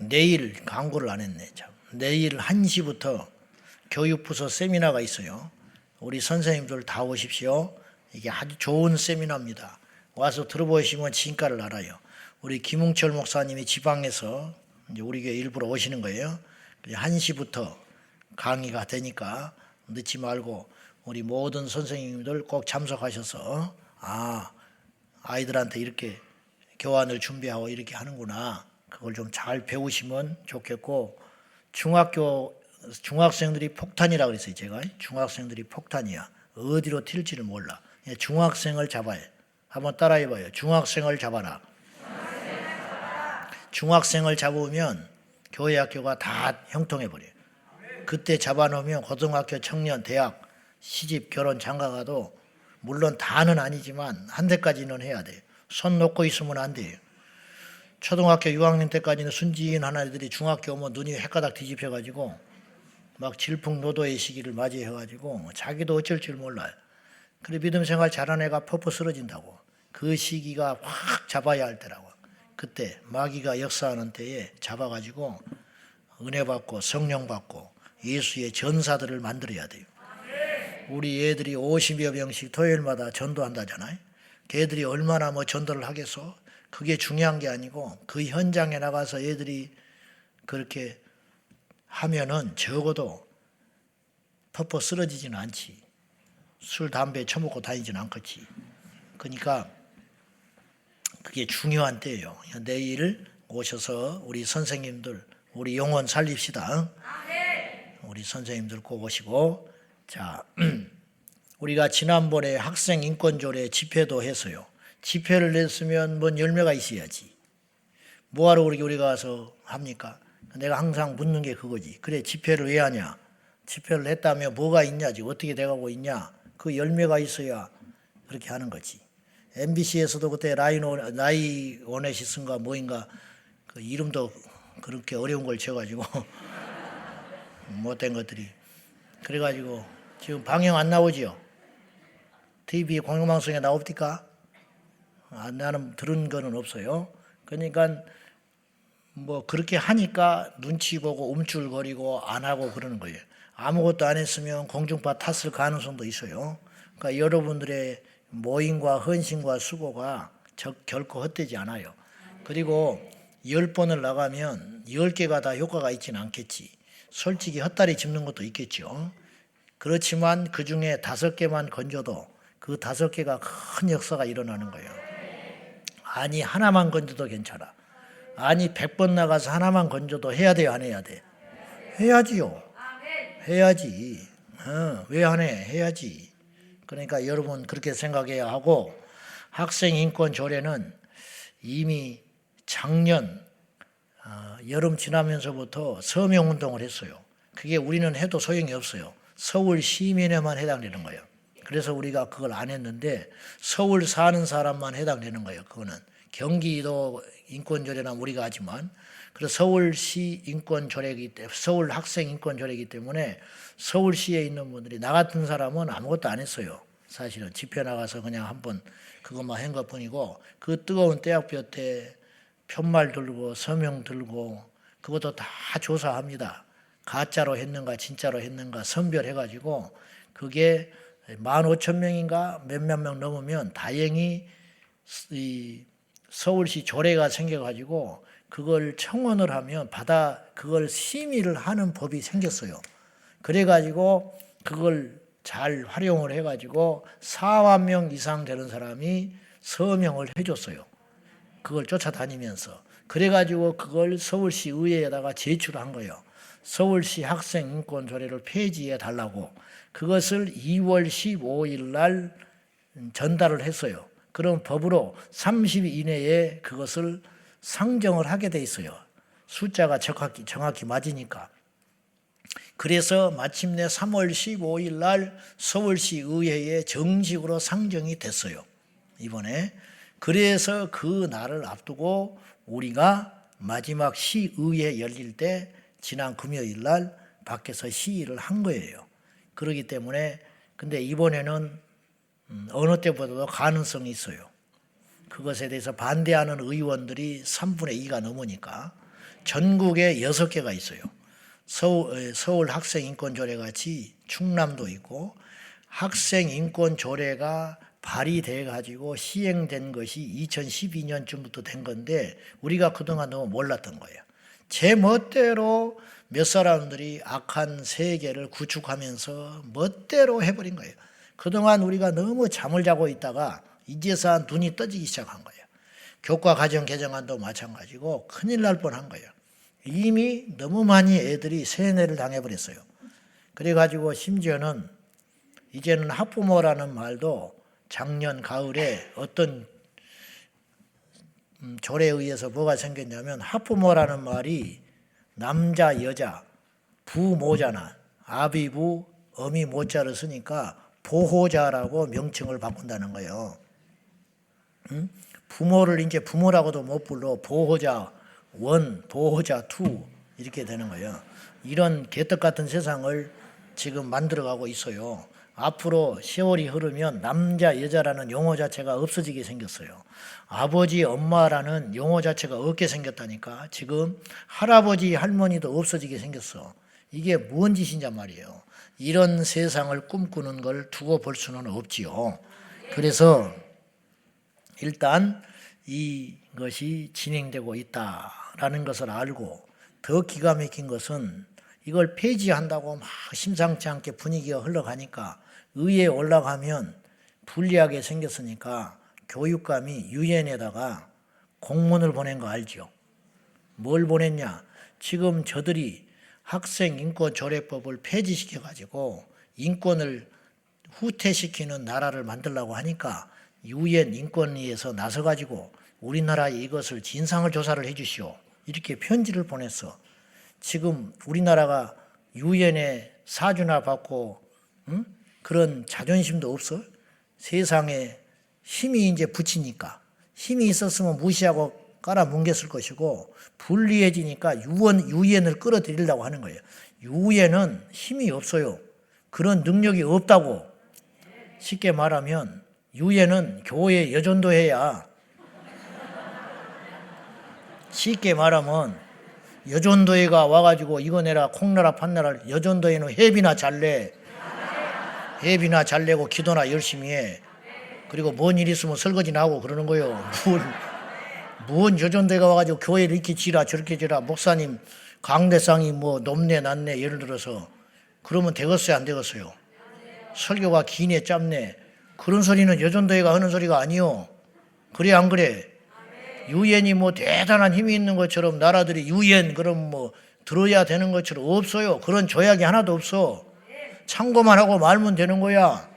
내일 광고를 안 했네. 참. 내일 1시부터 교육부서 세미나가 있어요. 우리 선생님들 다 오십시오. 이게 아주 좋은 세미나입니다. 와서 들어보시면 진가를 알아요. 우리 김웅철 목사님이 지방에서 이제 우리 교회 일부러 오시는 거예요. 1시부터 강의가 되니까 늦지 말고 우리 모든 선생님들 꼭 참석하셔서 아이들한테 이렇게 교환을 준비하고 이렇게 하는구나. 그걸 좀 잘 배우시면 좋겠고, 중학생들이 폭탄이라고 그랬어요. 제가 중학생들이 폭탄이야. 어디로 튈지를 몰라. 중학생을 잡아야. 한번 따라해봐요. 중학생을 잡아라. 중학생을 잡으면 교회 학교가 다 형통해버려요. 그때 잡아놓으면 고등학교, 청년, 대학, 시집, 결혼, 장가가도 물론 다는 아니지만 한 대까지는 해야 돼요. 손 놓고 있으면 안 돼요. 초등학교 6학년 때까지는 순진한 아이들이 중학교 오면 눈이 헷가닥 뒤집혀가지고 막 질풍노도의 시기를 맞이해가지고 자기도 어쩔 줄 몰라요. 그래 믿음 생활 잘하는 애가 퍼퍼 쓰러진다고. 그 시기가 확 잡아야 할 때라고. 그때 마귀가 역사하는 때에 잡아가지고 은혜 받고 성령 받고 예수의 전사들을 만들어야 돼요. 우리 애들이 50여 명씩 토요일마다 전도한다잖아요. 걔들이 얼마나 전도를 하겠어? 그게 중요한 게 아니고 그 현장에 나가서 애들이 그렇게 하면은 적어도 퍼퍼 쓰러지지는 않지. 술, 담배 처먹고 다니지는 않겠지. 그러니까 그게 중요한 때예요. 내일 오셔서 우리 선생님들 우리 영혼 살립시다. 우리 선생님들 꼭 오시고. 자, 우리가 지난번에 학생 인권조례 집회도 했어요. 집회를 냈으면 뭔 열매가 있어야지. 뭐하러 우리가 가서 합니까? 내가 항상 묻는 게 그거지. 그래 집회를 왜 하냐? 집회를 했다면 뭐가 있냐지. 어떻게 돼가고 있냐? 그 열매가 있어야 그렇게 하는 거지. MBC에서도 그때 라이오네시스인가 뭐인가 그 이름도 그렇게 어려운 걸 지어가지고 못된 것들이. 그래가지고 지금 방영 안 나오지요? TV 공영방송에 나옵니까? 나는 들은 거는 없어요. 그러니까 그렇게 하니까 눈치 보고 움찔거리고 안 하고 그러는 거예요. 아무것도 안 했으면 공중파 탔을 가능성도 있어요. 그러니까 여러분들의 모임과 헌신과 수고가 결코 헛되지 않아요. 그리고 10번을 나가면 10개가 다 효과가 있지는 않겠지. 솔직히 헛다리 짚는 것도 있겠죠. 그렇지만 그 중에 5개만 건져도 그 5개가 큰 역사가 일어나는 거예요. 아니 하나만 건져도 괜찮아. 아니 100번 나가서 하나만 건져도 해야 돼요, 안 해야 돼? 해야지요. 해야지. 왜 안 해? 해야지. 그러니까 여러분 그렇게 생각해야 하고, 학생 인권 조례는 이미 작년 여름 지나면서부터 서명운동을 했어요. 그게 우리는 해도 소용이 없어요. 서울 시민에만 해당되는 거예요. 그래서 우리가 그걸 안 했는데 서울 사는 사람만 해당되는 거예요. 그거는 경기도 인권조례나 우리가 하지만, 그래서 서울시 인권조례이기 때문에, 서울 학생 인권조례이기 때문에 서울시에 있는 분들이, 나 같은 사람은 아무것도 안 했어요. 사실은 집회 나가서 그냥 한번 그것만 한 것뿐이고, 그 뜨거운 떼약볕 때 편말 들고 서명 들고 그것도 다 조사합니다. 가짜로 했는가 진짜로 했는가 선별해가지고 그게 15,000명인가 몇몇 명 넘으면 다행히 이 서울시 조례가 생겨가지고 그걸 청원을 하면 그걸 심의를 하는 법이 생겼어요. 그래가지고 그걸 잘 활용을 해가지고 4만 명 이상 되는 사람이 서명을 해줬어요. 그걸 쫓아다니면서. 그래가지고 그걸 서울시 의회에다가 제출한 거예요. 서울시 학생 인권 조례를 폐지해 달라고. 그것을 2월 15일 날 전달을 했어요. 그럼 법으로 30일 이내에 그것을 상정을 하게 돼 있어요. 숫자가 정확히 맞으니까. 그래서 마침내 3월 15일 날 서울시 의회에 정식으로 상정이 됐어요. 이번에. 그래서 그 날을 앞두고 우리가 마지막 시의회 열릴 때 지난 금요일 날 밖에서 시위를 한 거예요. 그렇기 때문에 근데 이번에는 어느 때보다도 가능성이 있어요. 그것에 대해서 반대하는 의원들이 3분의 2가 넘으니까. 전국에 6개가 있어요. 서울 학생인권조례 같이 충남도 있고, 학생인권조례가 발의돼 가지고 시행된 것이 2012년쯤부터 된 건데 우리가 그동안 너무 몰랐던 거예요. 제 멋대로 몇 사람들이 악한 세계를 구축하면서 멋대로 해버린 거예요. 그동안 우리가 너무 잠을 자고 있다가 이제서 눈이 떠지기 시작한 거예요. 교과 과정 개정안도 마찬가지고 큰일 날 뻔한 거예요. 이미 너무 많이 애들이 세뇌를 당해버렸어요. 그래가지고 심지어는 이제는 학부모라는 말도 작년 가을에 어떤 조례에 의해서 뭐가 생겼냐면 학부모라는 말이 남자 여자 부모잖아. 아비부 어미 모자를 쓰니까 보호자라고 명칭을 바꾼다는 거예요. 부모를 이제 부모라고도 못 불러. 보호자 1, 보호자 2 이렇게 되는 거예요. 이런 개떡 같은 세상을 지금 만들어가고 있어요. 앞으로 세월이 흐르면 남자 여자라는 용어 자체가 없어지게 생겼어요. 아버지 엄마라는 용어 자체가 없게 생겼다니까. 지금 할아버지 할머니도 없어지게 생겼어. 이게 뭔 짓이냐 말이에요. 이런 세상을 꿈꾸는 걸 두고 볼 수는 없지요. 그래서 일단 이것이 진행되고 있다라는 것을 알고, 더 기가 막힌 것은 이걸 폐지한다고 막 심상치 않게 분위기가 흘러가니까 의회에 올라가면 불리하게 생겼으니까 교육감이 유엔에다가 공문을 보낸 거 알죠? 뭘 보냈냐? 지금 저들이 학생인권조례법을 폐지시켜가지고 인권을 후퇴시키는 나라를 만들려고 하니까 유엔 인권위에서 나서가지고 우리나라에 이것을 진상을 조사를 해주시오. 이렇게 편지를 보냈어. 지금 우리나라가 유엔에 사주나 받고 그런 자존심도 없어? 세상에 힘이 이제 붙이니까, 힘이 있었으면 무시하고 깔아뭉갰을 것이고 불리해지니까 유엔을 끌어들이려고 하는 거예요. 유엔은 힘이 없어요. 그런 능력이 없다고. 쉽게 말하면 유엔은 교회 여전도 해야, 쉽게 말하면 여전도회가 와가지고 이거 내라 콩나라 판나라, 여전도회는 회비나 잘 내. 회비나 잘 내고 기도나 열심히 해. 그리고 뭔 일 있으면 설거지나 하고 그러는 거예요. 뭔 여전도회가 와가지고 교회를 이렇게 지라 저렇게 지라, 목사님 강대상이 뭐 높네 낮네 예를 들어서 그러면 되겠어요 안 되겠어요? 설교가 기네 짧네 그런 소리는 여전도회가 하는 소리가 아니요. 그래 안 그래? 유엔이 뭐 대단한 힘이 있는 것처럼 나라들이 유엔 그럼 뭐 들어야 되는 것처럼 없어요. 그런 조약이 하나도 없어. 참고만 하고 말면 되는 거야.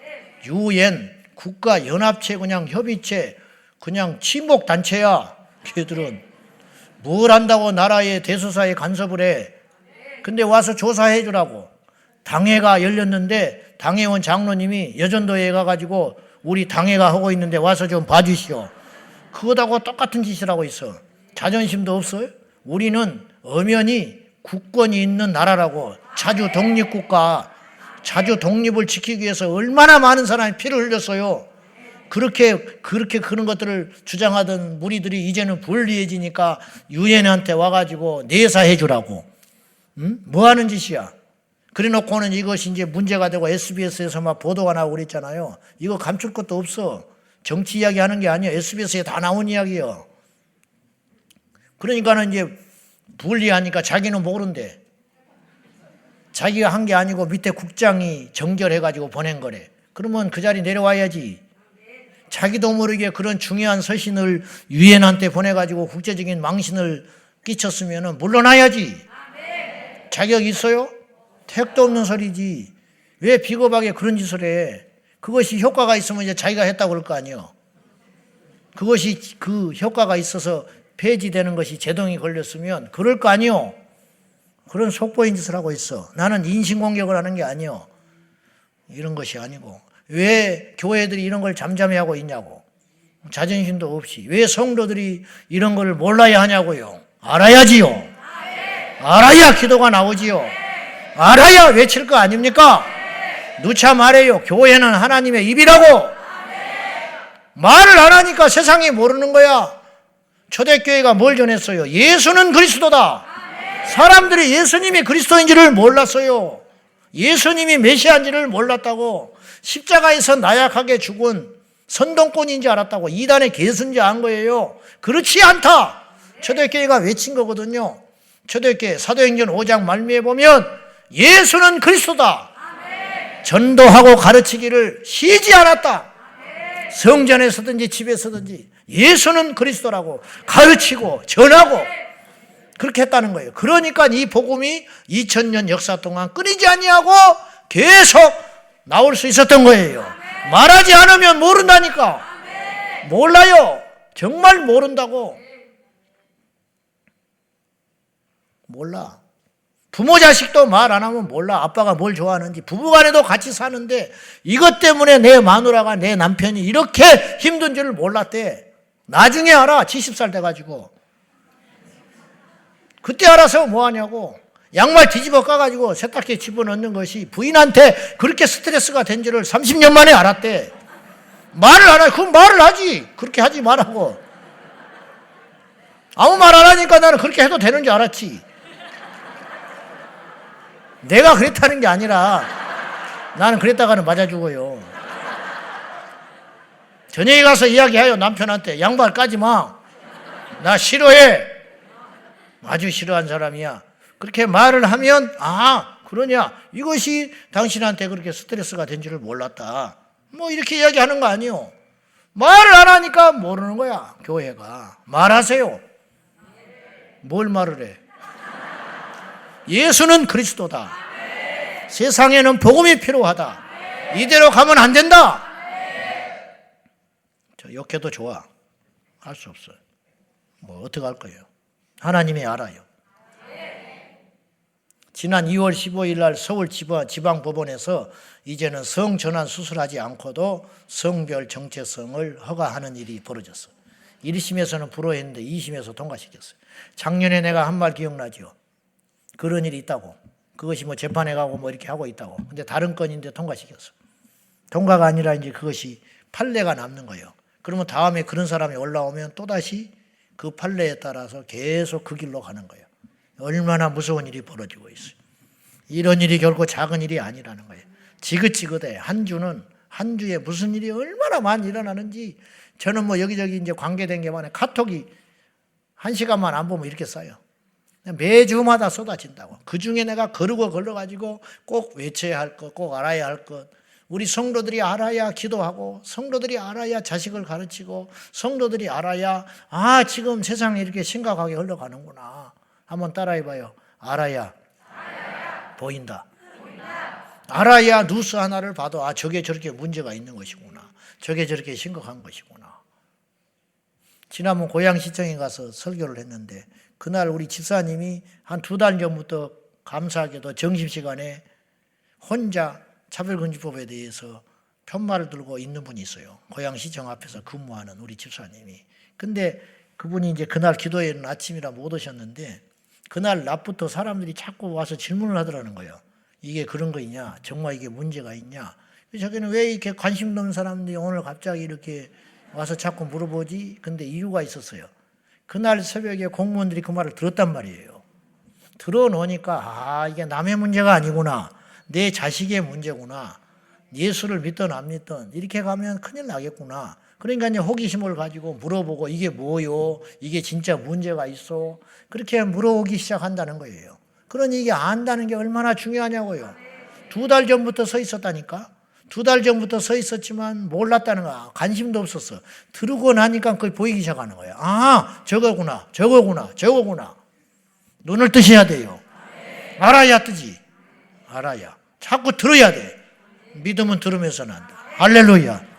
유엔 국가연합체 그냥 협의체 그냥 친목단체야. 걔들은 뭘 한다고 나라의 대소사에 간섭을 해. 근데 와서 조사해 주라고. 당회가 열렸는데 당회원 장로님이 여전도에 가가지고 우리 당회가 하고 있는데 와서 좀 봐주시오. 그거하고 똑같은 짓을 하고 있어. 자존심도 없어요? 우리는 엄연히 국권이 있는 나라라고. 자주 독립국가, 자주 독립을 지키기 위해서 얼마나 많은 사람이 피를 흘렸어요. 그렇게 그런 것들을 주장하던 무리들이 이제는 불리해지니까 유엔한테 와가지고 내사해 주라고. 뭐 하는 짓이야? 그래 놓고는 이것이 이제 문제가 되고 SBS에서 막 보도가 나오고 그랬잖아요. 이거 감출 것도 없어. 정치 이야기 하는 게 아니에요. SBS에 다 나온 이야기예요. 그러니까는 이제 불리하니까 자기는 모른대. 자기가 한 게 아니고 밑에 국장이 정결해가지고 보낸 거래. 그러면 그 자리 내려와야지. 자기도 모르게 그런 중요한 서신을 유엔한테 보내가지고 국제적인 망신을 끼쳤으면 물러나야지. 자격 있어요? 택도 없는 소리지. 왜 비겁하게 그런 짓을 해? 그것이 효과가 있으면 이제 자기가 했다고 그럴 거 아니에요. 그것이 그 효과가 있어서 폐지되는 것이 제동이 걸렸으면 그럴 거 아니에요. 그런 속보인 짓을 하고 있어. 나는 인신공격을 하는 게 아니에요. 이런 것이 아니고. 왜 교회들이 이런 걸 잠잠해하고 있냐고. 자존심도 없이. 왜 성도들이 이런 걸 몰라야 하냐고요. 알아야지요. 알아야 기도가 나오지요. 알아야 외칠 거 아닙니까? 누차 말해요. 교회는 하나님의 입이라고. 말을 안 하니까 세상이 모르는 거야. 초대교회가 뭘 전했어요? 예수는 그리스도다. 사람들이 예수님이 그리스도인지를 몰랐어요. 예수님이 메시아인지를 몰랐다고. 십자가에서 나약하게 죽은 선동꾼인지 알았다고. 이단의 개수인지 안 거예요. 그렇지 않다. 초대교회가 외친 거거든요. 초대교회 사도행전 5장 말미에 보면 예수는 그리스도다. 전도하고 가르치기를 쉬지 않았다. 성전에서든지 집에서든지 예수는 그리스도라고 가르치고 전하고 그렇게 했다는 거예요. 그러니까 이 복음이 2000년 역사 동안 끊이지 아니하고 계속 나올 수 있었던 거예요. 말하지 않으면 모른다니까. 몰라요. 정말 모른다고. 몰라. 부모 자식도 말 안 하면 몰라. 아빠가 뭘 좋아하는지. 부부간에도 같이 사는데 이것 때문에 내 마누라가 내 남편이 이렇게 힘든 줄을 몰랐대. 나중에 알아. 70살 돼가지고. 그때 알아서 뭐 하냐고. 양말 뒤집어 까가지고 세탁기에 집어넣는 것이 부인한테 그렇게 스트레스가 된 줄을 30년 만에 알았대. 말을 안 해. 그럼 말을 하지. 그렇게 하지 말라고. 아무 말 안 하니까 나는 그렇게 해도 되는 줄 알았지. 내가 그랬다는 게 아니라 나는 그랬다가는 맞아 죽어요. 저녁에 가서 이야기해요. 남편한테 양말 까지 마. 나 싫어해. 아주 싫어한 사람이야. 그렇게 말을 하면 아 그러냐. 이것이 당신한테 그렇게 스트레스가 된 줄을 몰랐다. 뭐 이렇게 이야기하는 거 아니에요. 말을 안 하니까 모르는 거야. 교회가. 말하세요. 뭘 말을 해. 예수는 그리스도다. 세상에는 복음이 필요하다. 이대로 가면 안 된다. 저 욕해도 좋아. 할 수 없어요. 뭐 어떻게 할 거예요. 하나님이 알아요. 지난 2월 15일 날 서울 지방법원에서 이제는 성전환 수술하지 않고도 성별 정체성을 허가하는 일이 벌어졌어요. 1심에서는 불허했는데 2심에서 통과시켰어요. 작년에 내가 한 말 기억나죠? 그런 일이 있다고. 그것이 뭐 재판에 가고 뭐 이렇게 하고 있다고. 근데 다른 건인데 통과시켰어. 통과가 아니라 이제 그것이 판례가 남는 거예요. 그러면 다음에 그런 사람이 올라오면 또다시 그 판례에 따라서 계속 그 길로 가는 거예요. 얼마나 무서운 일이 벌어지고 있어요. 이런 일이 결코 작은 일이 아니라는 거예요. 지긋지긋해. 한 주에 무슨 일이 얼마나 많이 일어나는지 저는 뭐 여기저기 이제 관계된 게 많아요. 카톡이 1시간만 안 보면 이렇게 써요. 매주마다 쏟아진다고. 그 중에 내가 거르고 걸러가지고 꼭 외쳐야 할 것, 꼭 알아야 할 것. 우리 성도들이 알아야 기도하고, 성도들이 알아야 자식을 가르치고, 성도들이 알아야, 아, 지금 세상이 이렇게 심각하게 흘러가는구나. 한번 따라해봐요. 알아야 보인다. 알아야 뉴스 하나를 봐도, 아, 저게 저렇게 문제가 있는 것이구나. 저게 저렇게 심각한 것이구나. 지난번 고양시청에 가서 설교를 했는데, 그날 우리 집사님이 한 2달 전부터 감사하게도 점심시간에 혼자 차별금지법에 대해서 편말을 들고 있는 분이 있어요. 고양시청 앞에서 근무하는 우리 집사님이. 근데 그분이 이제 그날 기도회는 아침이라 못 오셨는데 그날 낮부터 사람들이 자꾸 와서 질문을 하더라는 거예요. 이게 그런 거 있냐? 정말 이게 문제가 있냐? 자기는 왜 이렇게 관심 없는 사람들이 오늘 갑자기 이렇게 와서 자꾸 물어보지? 근데 이유가 있었어요. 그날 새벽에 공무원들이 그 말을 들었단 말이에요. 들어놓으니까 아 이게 남의 문제가 아니구나. 내 자식의 문제구나. 예수를 믿든 안 믿든 이렇게 가면 큰일 나겠구나. 그러니까 이제 호기심을 가지고 물어보고 이게 뭐요? 이게 진짜 문제가 있어? 그렇게 물어보기 시작한다는 거예요. 그러니 이게 안다는 게 얼마나 중요하냐고요. 2달 전부터 서 있었다니까. 2달 전부터 서 있었지만 몰랐다는 거야. 관심도 없었어. 들고 나니까 그걸 보이기 시작하는 거야. 아, 저거구나, 저거구나, 저거구나. 눈을 뜨셔야 돼요. 알아야 뜨지. 알아야. 자꾸 들어야 돼. 믿음은 들으면서는 안 돼. 할렐루야.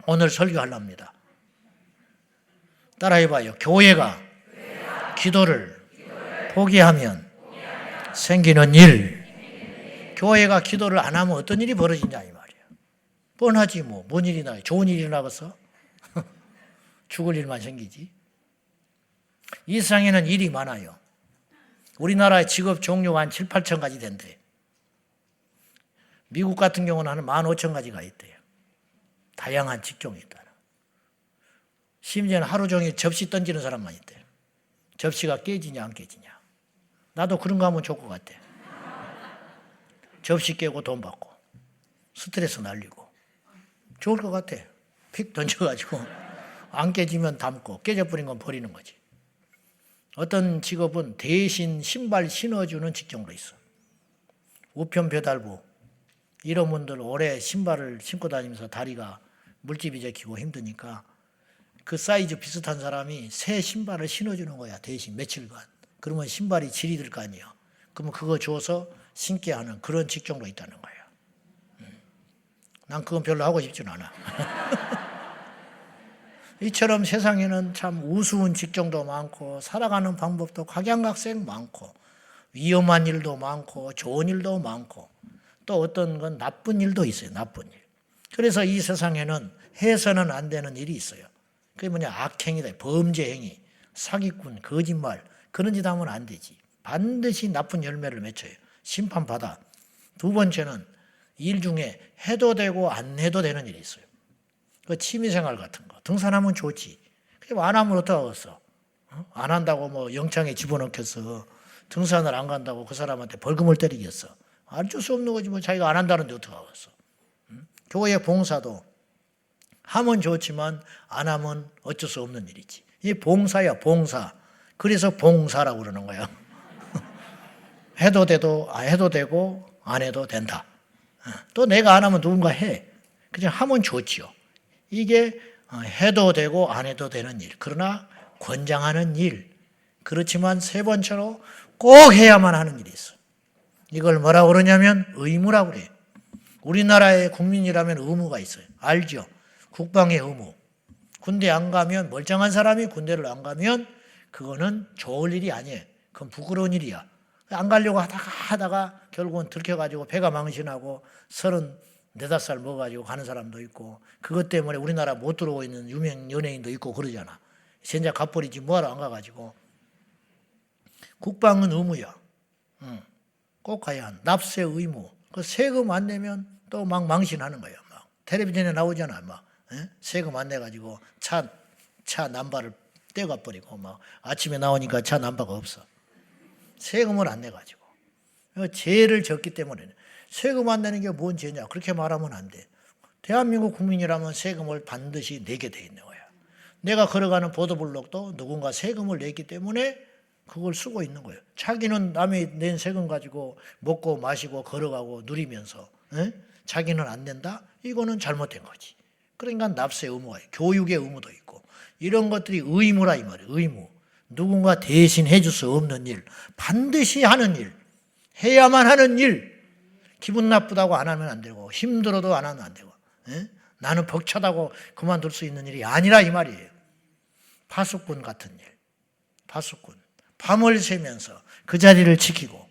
오늘 설교하려합니다. 따라해봐요. 교회가 기도를 포기하면 생기는 일. 교회가 기도를 안 하면 어떤 일이 벌어지냐 이 말이에요. 뻔하지 뭐. 뭔 일이 나요? 좋은 일이 나겠어? 죽을 일만 생기지. 이 세상에는 일이 많아요. 우리나라의 직업 종류가 한 7, 8천 가지 된대. 미국 같은 경우는 한 15,000가지가 있대요. 다양한 직종이 있다. 심지어는 하루 종일 접시 던지는 사람만 있대. 접시가 깨지냐 안 깨지냐. 나도 그런 거 하면 좋을 것 같아. 접시 깨고 돈 받고 스트레스 날리고 좋을 것 같아. 픽 던져가지고 안 깨지면 담고 깨져버린 건 버리는 거지. 어떤 직업은 대신 신발 신어주는 직종도 있어. 우편 배달부 이런 분들 오래 신발을 신고 다니면서 다리가 물집이 적히고 힘드니까 그 사이즈 비슷한 사람이 새 신발을 신어주는 거야. 대신 며칠간. 그러면 신발이 질이 들 거 아니에요. 그러면 그거 줘서 신게 하는 그런 직종도 있다는 거예요. 난 그건 별로 하고 싶지는 않아. 이처럼 세상에는 참 우스운 직종도 많고 살아가는 방법도 각양각색 많고 위험한 일도 많고 좋은 일도 많고 또 어떤 건 나쁜 일도 있어요. 나쁜 일. 그래서 이 세상에는 해서는 안 되는 일이 있어요. 그게 뭐냐? 악행이다. 범죄 행위, 사기꾼, 거짓말 그런 짓 하면 안 되지. 반드시 나쁜 열매를 맺혀요. 심판받아. 두 번째는 일 중에 해도 되고 안 해도 되는 일이 있어요. 그 취미생활 같은 거. 등산하면 좋지. 안 하면 어떡하겠어. 안 한다고 뭐 영창에 집어넣겠어. 등산을 안 간다고 그 사람한테 벌금을 때리겠어. 어쩔 수 없는 거지. 뭐 자기가 안 한다는데 어떡하겠어. 교회 봉사도 하면 좋지만 안 하면 어쩔 수 없는 일이지. 이 봉사야, 봉사. 그래서 봉사라고 그러는 거야. 해도 되고 안 해도 된다. 또 내가 안 하면 누군가 해. 그냥 하면 좋지요. 이게 해도 되고 안 해도 되는 일. 그러나 권장하는 일. 그렇지만 세 번째로 꼭 해야만 하는 일이 있어. 이걸 뭐라고 그러냐면 의무라고 그래요. 우리나라의 국민이라면 의무가 있어요. 알죠? 국방의 의무. 군대 안 가면 멀쩡한 사람이 군대를 안 가면 그거는 좋을 일이 아니에요. 그건 부끄러운 일이야. 안 가려고 하다가 결국은 들켜가지고 배가 망신하고 34살 먹어가지고 가는 사람도 있고 그것 때문에 우리나라 못 들어오고 있는 유명 연예인도 있고 그러잖아. 진짜 갚버리지 뭐하러 안 가가지고. 국방은 의무야. 꼭 가야 한. 납세 의무. 그 세금 안 내면 또 막 망신하는 거예요. 막 텔레비전에 나오잖아. 막 세금 안 내가지고 차 남발을 떼가 버리고 막 아침에 나오니까 차 남바가 없어. 세금을 안 내가지고. 죄를 졌기 때문에 세금 안 내는 게 뭔 죄냐. 그렇게 말하면 안 돼. 대한민국 국민이라면 세금을 반드시 내게 돼 있는 거야. 내가 걸어가는 보도블록도 누군가 세금을 냈기 때문에 그걸 쓰고 있는 거예요. 자기는 남이 낸 세금 가지고 먹고 마시고 걸어가고 누리면서 자기는 안 낸다? 이거는 잘못된 거지. 그러니까 납세 의무가 있고 교육의 의무도 있고 이런 것들이 의무라 이 말이에요. 의무. 누군가 대신 해줄 수 없는 일, 반드시 하는 일, 해야만 하는 일, 기분 나쁘다고 안 하면 안 되고 힘들어도 안 하면 안 되고 나는 벅차다고 그만둘 수 있는 일이 아니라 이 말이에요. 파수꾼 같은 일, 파수꾼. 밤을 새면서 그 자리를 지키고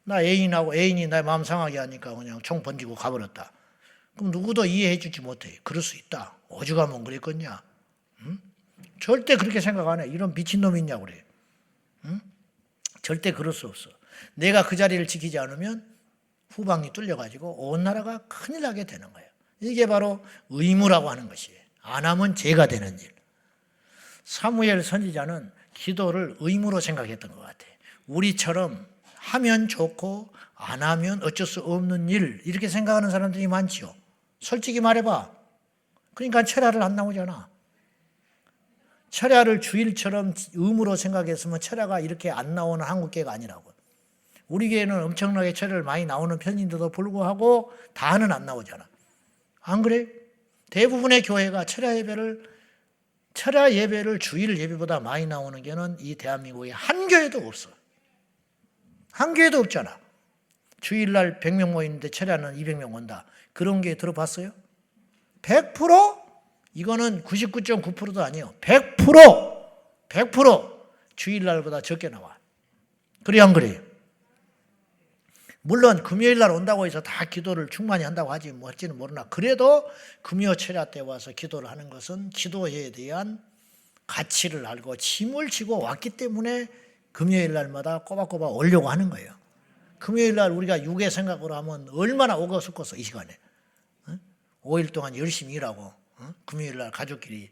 나 애인이 내 마음 상하게 하니까 그냥 총 번지고 가버렸다. 그럼 누구도 이해해 주지 못해. 그럴 수 있다. 오죽하면 그랬겠냐. 절대 그렇게 생각 안 해. 이런 미친놈이 있냐고 그래. 절대 그럴 수 없어. 내가 그 자리를 지키지 않으면 후방이 뚫려가지고 온 나라가 큰일 나게 되는 거예요. 이게 바로 의무라고 하는 것이에요. 안 하면 죄가 되는 일. 사무엘 선지자는 기도를 의무로 생각했던 것 같아요. 우리처럼 하면 좋고 안 하면 어쩔 수 없는 일 이렇게 생각하는 사람들이 많지요. 솔직히 말해봐. 그러니까 철야를 안 나오잖아. 철야를 주일처럼 의무로 생각했으면 철야가 이렇게 안 나오는 한국교회가 아니라고. 우리 교회는 엄청나게 철야를 많이 나오는 편인데도 불구하고 다는 안 나오잖아. 안 그래? 대부분의 교회가 철야 예배를 주일 예배보다 많이 나오는 교회는 이 대한민국에 한 교회도 없어. 한 교회도 없잖아. 주일날 100명 모이는데 철야는 200명 온다. 그런 교회 들어봤어요? 100%? 이거는 99.9%도 아니에요. 100% 주일날보다 적게 나와. 그래 안 그래요? 물론 금요일날 온다고 해서 다 기도를 충만히 한다고 하지 뭐 할지는 모르나 그래도 금요 철야 때 와서 기도를 하는 것은 기도에 대한 가치를 알고 짐을 지고 왔기 때문에 금요일날마다 꼬박꼬박 오려고 하는 거예요. 금요일날 우리가 육의 생각으로 하면 얼마나 오고 싶겠어 이 시간에. 5일 동안 열심히 일하고 금요일날 가족끼리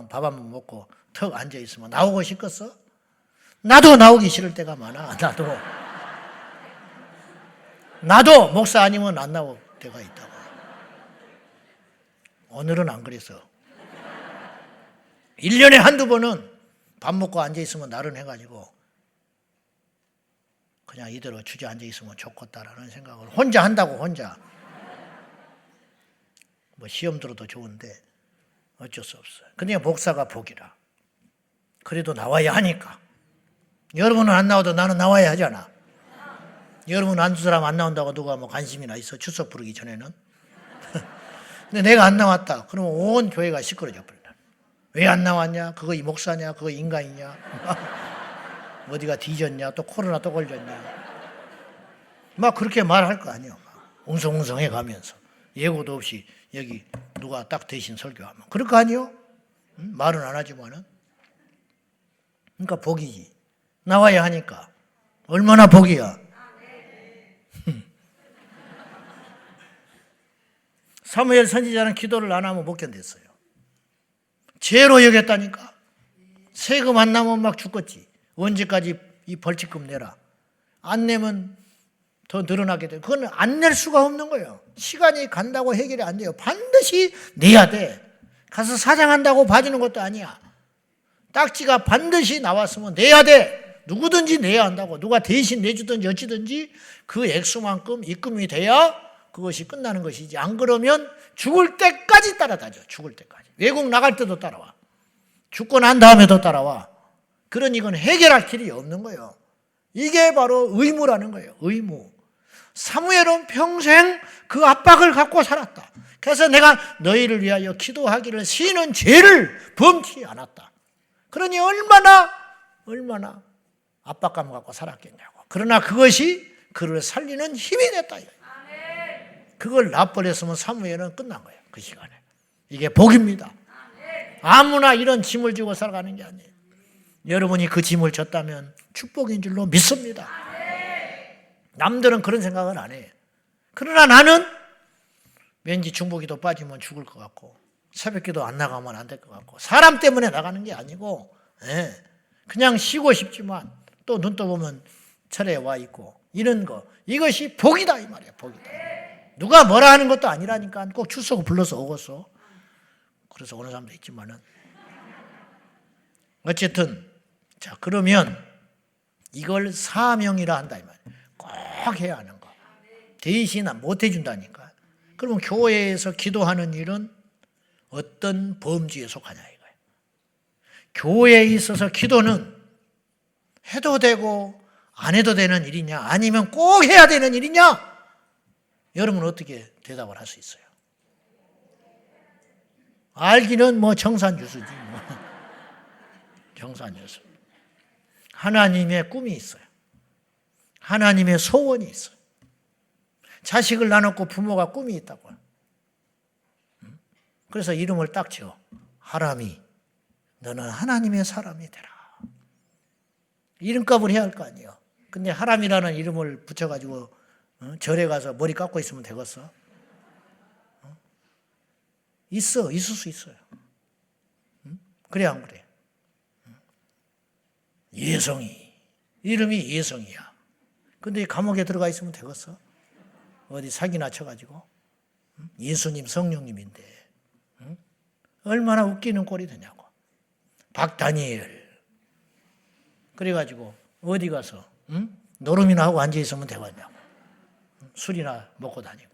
밥 한번 먹고 턱 앉아있으면 나오고 싶겠어? 나도 나오기 싫을 때가 많아. 나도 목사 아니면 안 나올 때가 있다고. 오늘은 안 그랬어. 1년에 한두 번은 밥 먹고 앉아있으면 나른해가지고 그냥 이대로 주저앉아있으면 좋겠다라는 생각을 혼자 한다고. 혼자. 뭐 시험 들어도 좋은데 어쩔 수 없어요. 그러니까 목사가 복이라. 그래도 나와야 하니까. 여러분은 안 나와도 나는 나와야 하잖아. 여러분 안주 사람 안 나온다고 누가 뭐 관심이나 있어? 추석 부르기 전에는. 근데 내가 안 나왔다. 그러면 온 교회가 시끄러져 버린다. 왜 안 나왔냐? 그거 이 목사냐? 그거 인간이냐? 어디가 뒤졌냐? 또 코로나 또 걸렸냐? 막 그렇게 말할 거 아니야. 웅성웅성해 가면서 예고도 없이 여기 누가 딱 대신 설교하면 그럴 거 아니요? 응? 말은 안 하지만은. 그러니까 복이지. 나와야 하니까. 얼마나 복이야. 사무엘 선지자는 기도를 안 하면 못 견뎠어요. 죄로 여겼다니까. 세금 안 나면 막 죽겠지. 언제까지 이 벌칙금 내라. 안 내면 더 늘어나게 돼. 그건 안 낼 수가 없는 거예요. 시간이 간다고 해결이 안 돼요. 반드시 내야 돼. 가서 사장한다고 봐주는 것도 아니야. 딱지가 반드시 나왔으면 내야 돼. 누구든지 내야 한다고. 누가 대신 내주든지 어찌든지 그 액수만큼 입금이 돼야 그것이 끝나는 것이지. 안 그러면 죽을 때까지 따라다녀. 죽을 때까지. 외국 나갈 때도 따라와. 죽고 난 다음에도 따라와. 그러니 이건 해결할 길이 없는 거예요. 이게 바로 의무라는 거예요. 의무. 사무엘은 평생 그 압박을 갖고 살았다. 그래서 내가 너희를 위하여 기도하기를 쉬는 죄를 범치 않았다. 그러니 얼마나 압박감 갖고 살았겠냐고. 그러나 그것이 그를 살리는 힘이 됐다. 그걸 놔버렸으면 사무엘은 끝난 거예요. 그 시간에. 이게 복입니다. 아무나 이런 짐을 지고 살아가는 게 아니에요. 여러분이 그 짐을 졌다면 축복인 줄로 믿습니다. 남들은 그런 생각을 안 해요. 그러나 나는 왠지 중보기도 빠지면 죽을 것 같고 새벽기도 안 나가면 안 될 것 같고 사람 때문에 나가는 게 아니고 그냥 쉬고 싶지만 또 눈 떠보면 철에 와 있고 이런 거 이것이 복이다 이 말이에요. 복이다. 누가 뭐라 하는 것도 아니라니까 꼭 출석을 불러서 오겠어. 그래서 오는 사람도 있지만은 어쨌든 자 그러면 이걸 사명이라 한다 이 말이에요. 꼭 해야 하는 거. 대신 못 해준다니까. 그러면 교회에서 기도하는 일은 어떤 범주에 속하냐 이거예요. 교회에 있어서 기도는 해도 되고 안 해도 되는 일이냐 아니면 꼭 해야 되는 일이냐? 여러분 어떻게 대답을 할 수 있어요? 알기는 뭐 정산유수지. 정산유수. 하나님의 꿈이 있어요. 하나님의 소원이 있어요. 자식을 낳았고 부모가 꿈이 있다고. 그래서 이름을 딱 지어. 하람이 너는 하나님의 사람이 되라. 이름값을 해야 할 거 아니에요. 근데 하람이라는 이름을 붙여가지고 절에 가서 머리 깎고 있으면 되겠어? 있을 수 있어요. 그래 안 그래? 예성이 이름이 예성이야. 근데 감옥에 들어가 있으면 되겠어? 어디 사기나 쳐가지고 예수님 성령님인데 얼마나 웃기는 꼴이 되냐고. 박다니엘 그래가지고 어디 가서 노름이나 하고 앉아있으면 되겠냐고. 술이나 먹고 다니고.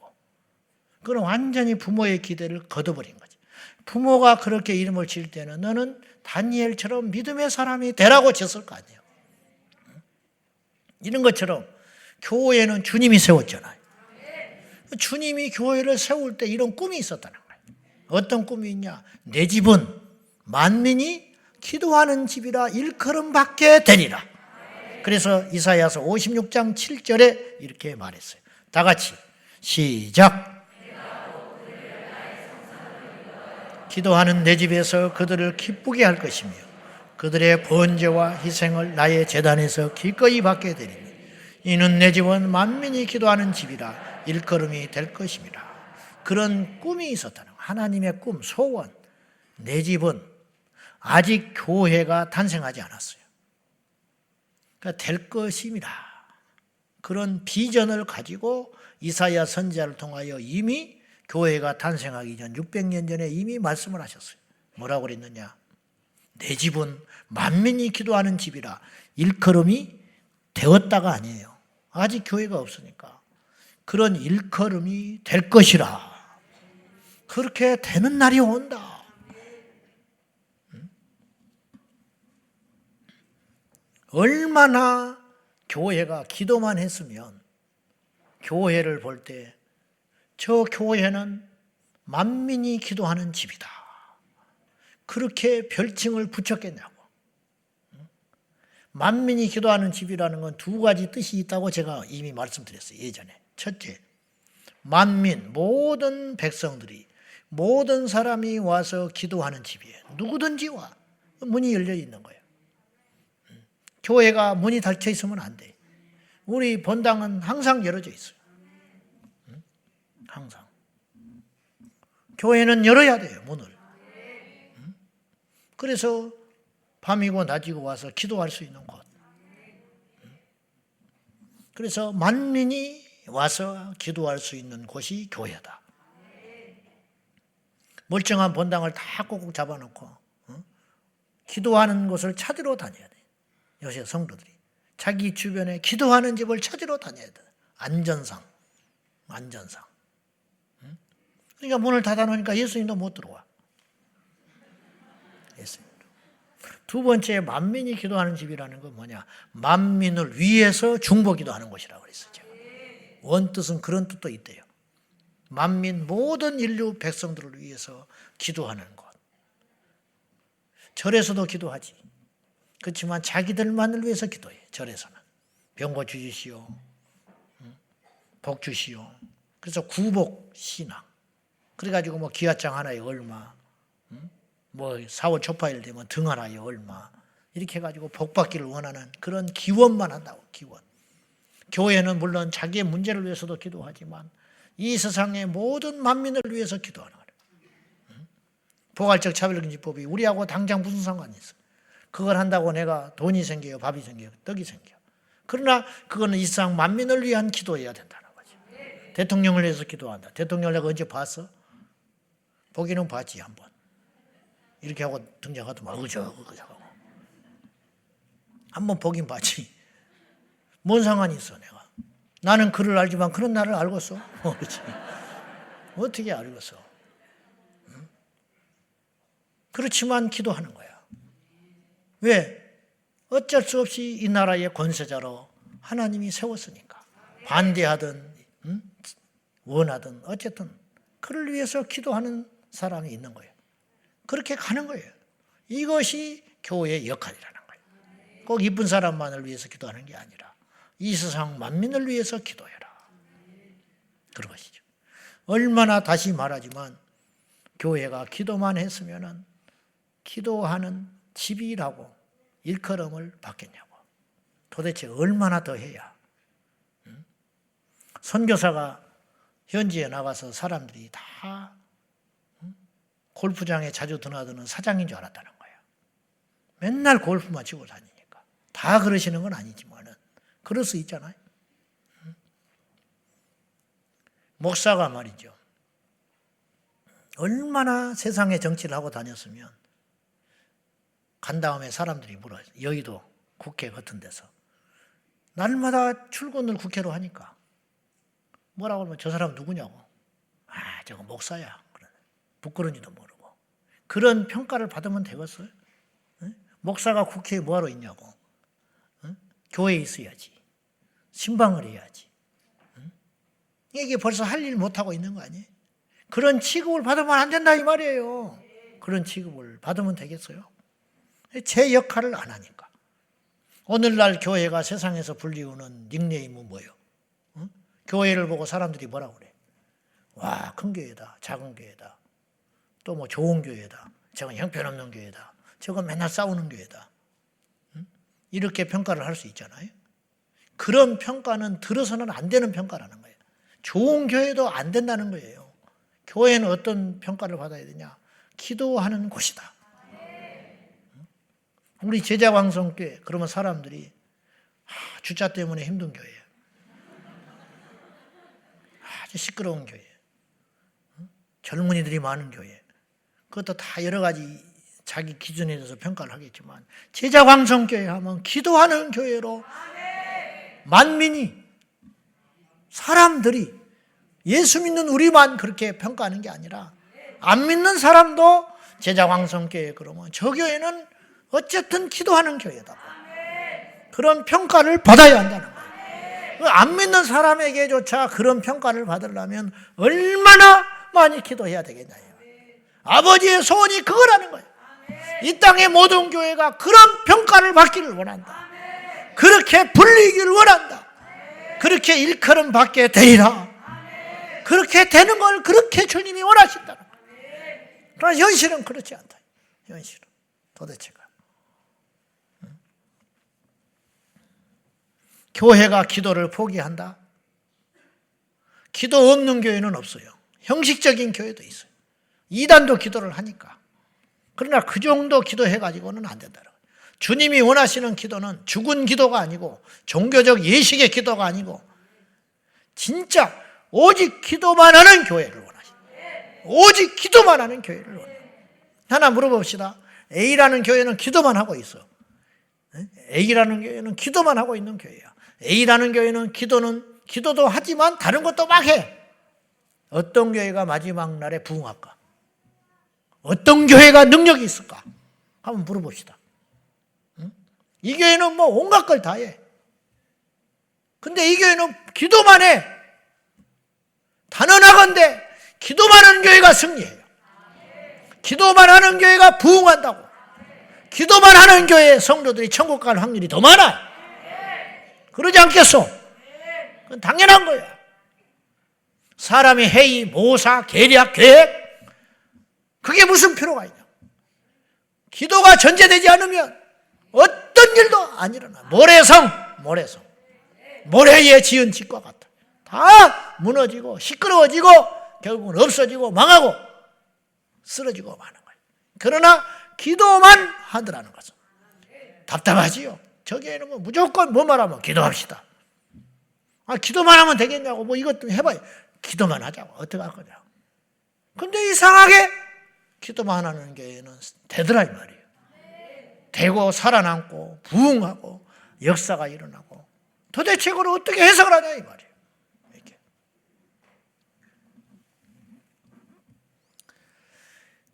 그럼 완전히 부모의 기대를 거둬버린 거지. 부모가 그렇게 이름을 지을 때는 너는 다니엘처럼 믿음의 사람이 되라고 지었을 거 아니에요. 이런 것처럼 교회는 주님이 세웠잖아요. 주님이 교회를 세울 때 이런 꿈이 있었다는 거예요. 어떤 꿈이 있냐? 내 집은 만민이 기도하는 집이라 일컬음 받게 되리라. 그래서 이사야서 56장 7절에 이렇게 말했어요. 다 같이 시작. 기도하는 내 집에서 그들을 기쁘게 할 것이며 그들의 번제와 희생을 나의 제단에서 기꺼이 받게 되리니 이는 내 집은 만민이 기도하는 집이라 일컬음이 될 것입니다. 그런 꿈이 있었다는 거예요. 하나님의 꿈, 소원. 내 집은 아직 교회가 탄생하지 않았어요. 그러니까 될 것입니다. 그런 비전을 가지고 이사야 선지자를 통하여 이미 교회가 탄생하기 전 600년 전에 이미 말씀을 하셨어요. 뭐라고 그랬느냐? 내 집은 만민이 기도하는 집이라. 일컬음이 되었다가 아니에요. 아직 교회가 없으니까. 그런 일컬음이 될 것이라. 그렇게 되는 날이 온다. 얼마나 교회가 기도만 했으면 교회를 볼 때 저 교회는 만민이 기도하는 집이다. 그렇게 별칭을 붙였겠냐고. 만민이 기도하는 집이라는 건 두 가지 뜻이 있다고 제가 이미 말씀드렸어요. 예전에. 첫째, 만민, 모든 백성들이, 모든 사람이 와서 기도하는 집이에요. 누구든지 와. 문이 열려 있는 거예요. 교회가 문이 닫혀 있으면 안 돼. 우리 본당은 항상 열어져 있어요. 항상. 교회는 열어야 돼요, 문을. 그래서 밤이고 낮이고 와서 기도할 수 있는 곳. 그래서 만민이 와서 기도할 수 있는 곳이 교회다. 멀쩡한 본당을 다 꼭꼭 잡아놓고 기도하는 곳을 찾으러 다녀야 돼. 요새 성도들이. 자기 주변에 기도하는 집을 찾으러 다녀야 돼. 안전상. 그러니까 문을 닫아놓으니까 예수님도 못 들어와. 예수님도. 두 번째, 만민이 기도하는 집이라는 건 뭐냐? 만민을 위해서 중보기도 하는 곳이라고 그랬어요. 제가. 원뜻은 그런 뜻도 있대요. 만민 모든 인류 백성들을 위해서 기도하는 곳. 절에서도 기도하지. 그렇지만 자기들만을 위해서 기도해. 절에서는. 병 고쳐주시오. 복 주시오. 그래서 구복 신앙. 그래가지고 뭐 기와장 하나에 얼마, 뭐 4월 초파일 되면 등 하나에 얼마, 이렇게 해가지고 복 받기를 원하는 그런 기원만 한다고, 기원. 교회는 물론 자기의 문제를 위해서도 기도하지만 이 세상의 모든 만민을 위해서 기도하는 거예요. 포괄적 차별금지법이 우리하고 당장 무슨 상관이 있어? 그걸 한다고 내가 돈이 생겨요, 밥이 생겨요, 떡이 생겨. 그러나 그거는 이 세상 만민을 위한 기도해야 된다는 거지. 대통령을 위해서 기도한다. 대통령을 내가 언제 봤어? 보기는 봤지, 한번. 이렇게 하고 등장하더만 어저하고. 한번 보긴 봤지. 뭔 상관이 있어, 내가. 나는 그를 알지만 그런 나를 알겠어? 그렇지. 어떻게 알겠어? 응? 그렇지만 기도하는 거야. 왜? 어쩔 수 없이 이 나라의 권세자로 하나님이 세웠으니까. 반대하든 원하든 어쨌든 그를 위해서 기도하는 사람이 있는 거예요. 그렇게 가는 거예요. 이것이 교회의 역할이라는 거예요. 꼭 이쁜 사람만을 위해서 기도하는 게 아니라 이 세상 만민을 위해서 기도해라. 그런 것이죠. 얼마나 다시 말하지만 교회가 기도만 했으면은 기도하는 집이라고 일컬음을 받겠냐고. 도대체 얼마나 더 해야. 선교사가 현지에 나가서 사람들이 다 골프장에 자주 드나드는 사장인 줄 알았다는 거예요. 맨날 골프만 치고 다니니까. 다 그러시는 건 아니지만은 그럴 수 있잖아요. 목사가 말이죠. 얼마나 세상에 정치를 하고 다녔으면 간 다음에 사람들이 물어요. 여의도 국회 같은 데서. 날마다 출근을 국회로 하니까. 뭐라고 하면 저 사람 누구냐고. 아, 저거 목사야. 부끄러운지도 모르고. 그런 평가를 받으면 되겠어요? 목사가 국회에 뭐하러 있냐고. 교회에 있어야지. 신방을 해야지. 이게 벌써 할 일 못하고 있는 거 아니에요? 그런 취급을 받으면 안 된다 이 말이에요. 그런 취급을 받으면 되겠어요? 제 역할을 안 하니까. 오늘날 교회가 세상에서 불리우는 닉네임은 뭐예요? 교회를 보고 사람들이 뭐라고 그래? 와, 큰 교회다. 작은 교회다. 또 뭐 좋은 교회다. 저건 형편없는 교회다. 저건 맨날 싸우는 교회다. 이렇게 평가를 할 수 있잖아요. 그런 평가는 들어서는 안 되는 평가라는 거예요. 좋은 교회도 안 된다는 거예요. 교회는 어떤 평가를 받아야 되냐? 기도하는 곳이다. 우리 제자광성교회 그러면 사람들이 주차 때문에 힘든 교회예요. 아주 시끄러운 교회. 젊은이들이 많은 교회. 그것도 다 여러 가지 자기 기준에 대해서 평가를 하겠지만 제자광성교회 하면 기도하는 교회로 만민이 사람들이 예수 믿는 우리만 그렇게 평가하는 게 아니라 안 믿는 사람도 제자광성교회 그러면 저 교회는 어쨌든 기도하는 교회다. 그런 평가를 받아야 한다는 거예요. 안 믿는 사람에게조차 그런 평가를 받으려면 얼마나 많이 기도해야 되겠냐요. 아버지의 소원이 그거라는 거예요. 이 땅의 모든 교회가 그런 평가를 받기를 원한다. 그렇게 불리기를 원한다. 그렇게 일컬음 받게 되리라. 그렇게 되는 걸 그렇게 주님이 원하신다는 거예요. 그러나 현실은 그렇지 않다. 현실은 도대체가. 교회가 기도를 포기한다? 기도 없는 교회는 없어요. 형식적인 교회도 있어요. 이단도 기도를 하니까. 그러나 그 정도 기도해가지고는 안 된다. 주님이 원하시는 기도는 죽은 기도가 아니고 종교적 예식의 기도가 아니고 진짜 오직 기도만 하는 교회를 원하십니다. 오직 기도만 하는 교회를 원해요. 하나 물어봅시다. A라는 교회는 기도만 하고 있어. A라는 교회는 기도만 하고 있는 교회야. A라는 교회는 기도도 하지만 다른 것도 막 해. 어떤 교회가 마지막 날에 부흥할까? 어떤 교회가 능력이 있을까? 한번 물어봅시다. 이 교회는 뭐 온갖 걸 다 해. 근데 이 교회는 기도만 해. 단언하건대 기도만 하는 교회가 승리해요. 기도만 하는 교회가 부흥한다고. 기도만 하는 교회의 성도들이 천국 갈 확률이 더 많아요. 그러지 않겠소? 그건 당연한 거예요. 사람이 회의, 모사, 계략, 계획 그게 무슨 필요가 있냐. 기도가 전제되지 않으면 어떤 일도 안 일어나. 모래성 모래에 지은 집과 같다. 다 무너지고 시끄러워지고 결국은 없어지고 망하고 쓰러지고 마는 거예요. 그러나 기도만 하더라는 것은 답답하지요. 저기에는 뭐 무조건 뭐 말하면 기도합시다. 기도만 하면 되겠냐고 뭐 이것도 해봐요. 기도만 하자고 어떻게 할 거냐. 근데 이상하게 기도만 하는 교회는 되더라 이 말이에요. 되고 살아남고 부흥하고 역사가 일어나고 도대체 그걸 어떻게 해석을 하냐 이 말이에요. 이렇게.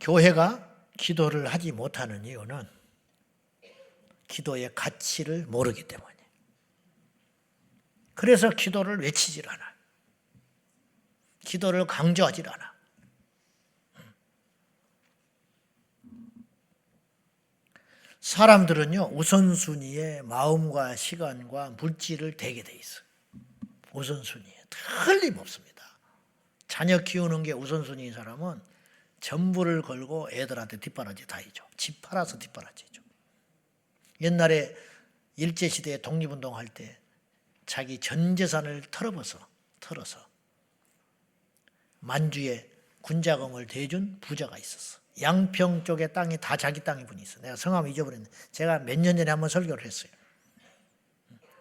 교회가 기도를 하지 못하는 이유는 기도의 가치를 모르기 때문이에요. 그래서 기도를 외치질 않아요. 기도를 강조하질 않아. 사람들은요, 우선순위에 마음과 시간과 물질을 대게 돼 있어요. 우선순위에. 틀림없습니다. 자녀 키우는 게 우선순위인 사람은 전부를 걸고 애들한테 뒷바라지 다 해줘. 집 팔아서 뒷바라지 해줘. 옛날에 일제시대에 독립운동할 때 자기 전 재산을 털어서 만주에 군자금을 대준 부자가 있었어. 양평 쪽에 땅이 다 자기 땅이 분이 있어. 내가 성함 잊어버렸는데 제가 몇 년 전에 한번 설교를 했어요.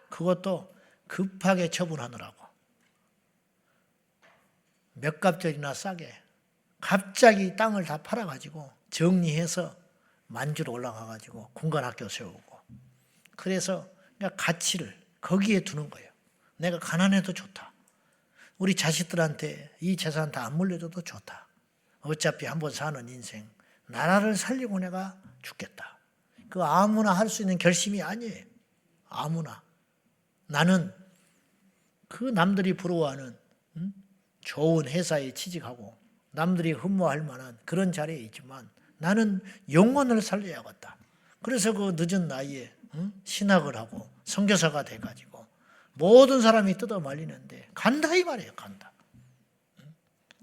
그것도 급하게 처분하느라고 몇 갑절이나 싸게 갑자기 땅을 다 팔아가지고 정리해서 만주로 올라가가지고 군관학교 세우고 그래서 그냥 가치를 거기에 두는 거예요. 내가 가난해도 좋다. 우리 자식들한테 이 재산 다 안 물려줘도 좋다. 어차피 한번 사는 인생 나라를 살리고 내가 죽겠다. 그 아무나 할 수 있는 결심이 아니에요. 아무나. 나는 그 남들이 부러워하는 좋은 회사에 취직하고 남들이 흠모할 만한 그런 자리에 있지만 나는 영혼을 살려야겠다. 그래서 그 늦은 나이에 신학을 하고 선교사가 돼가지고 모든 사람이 뜯어 말리는데 간다 이 말이에요. 간다.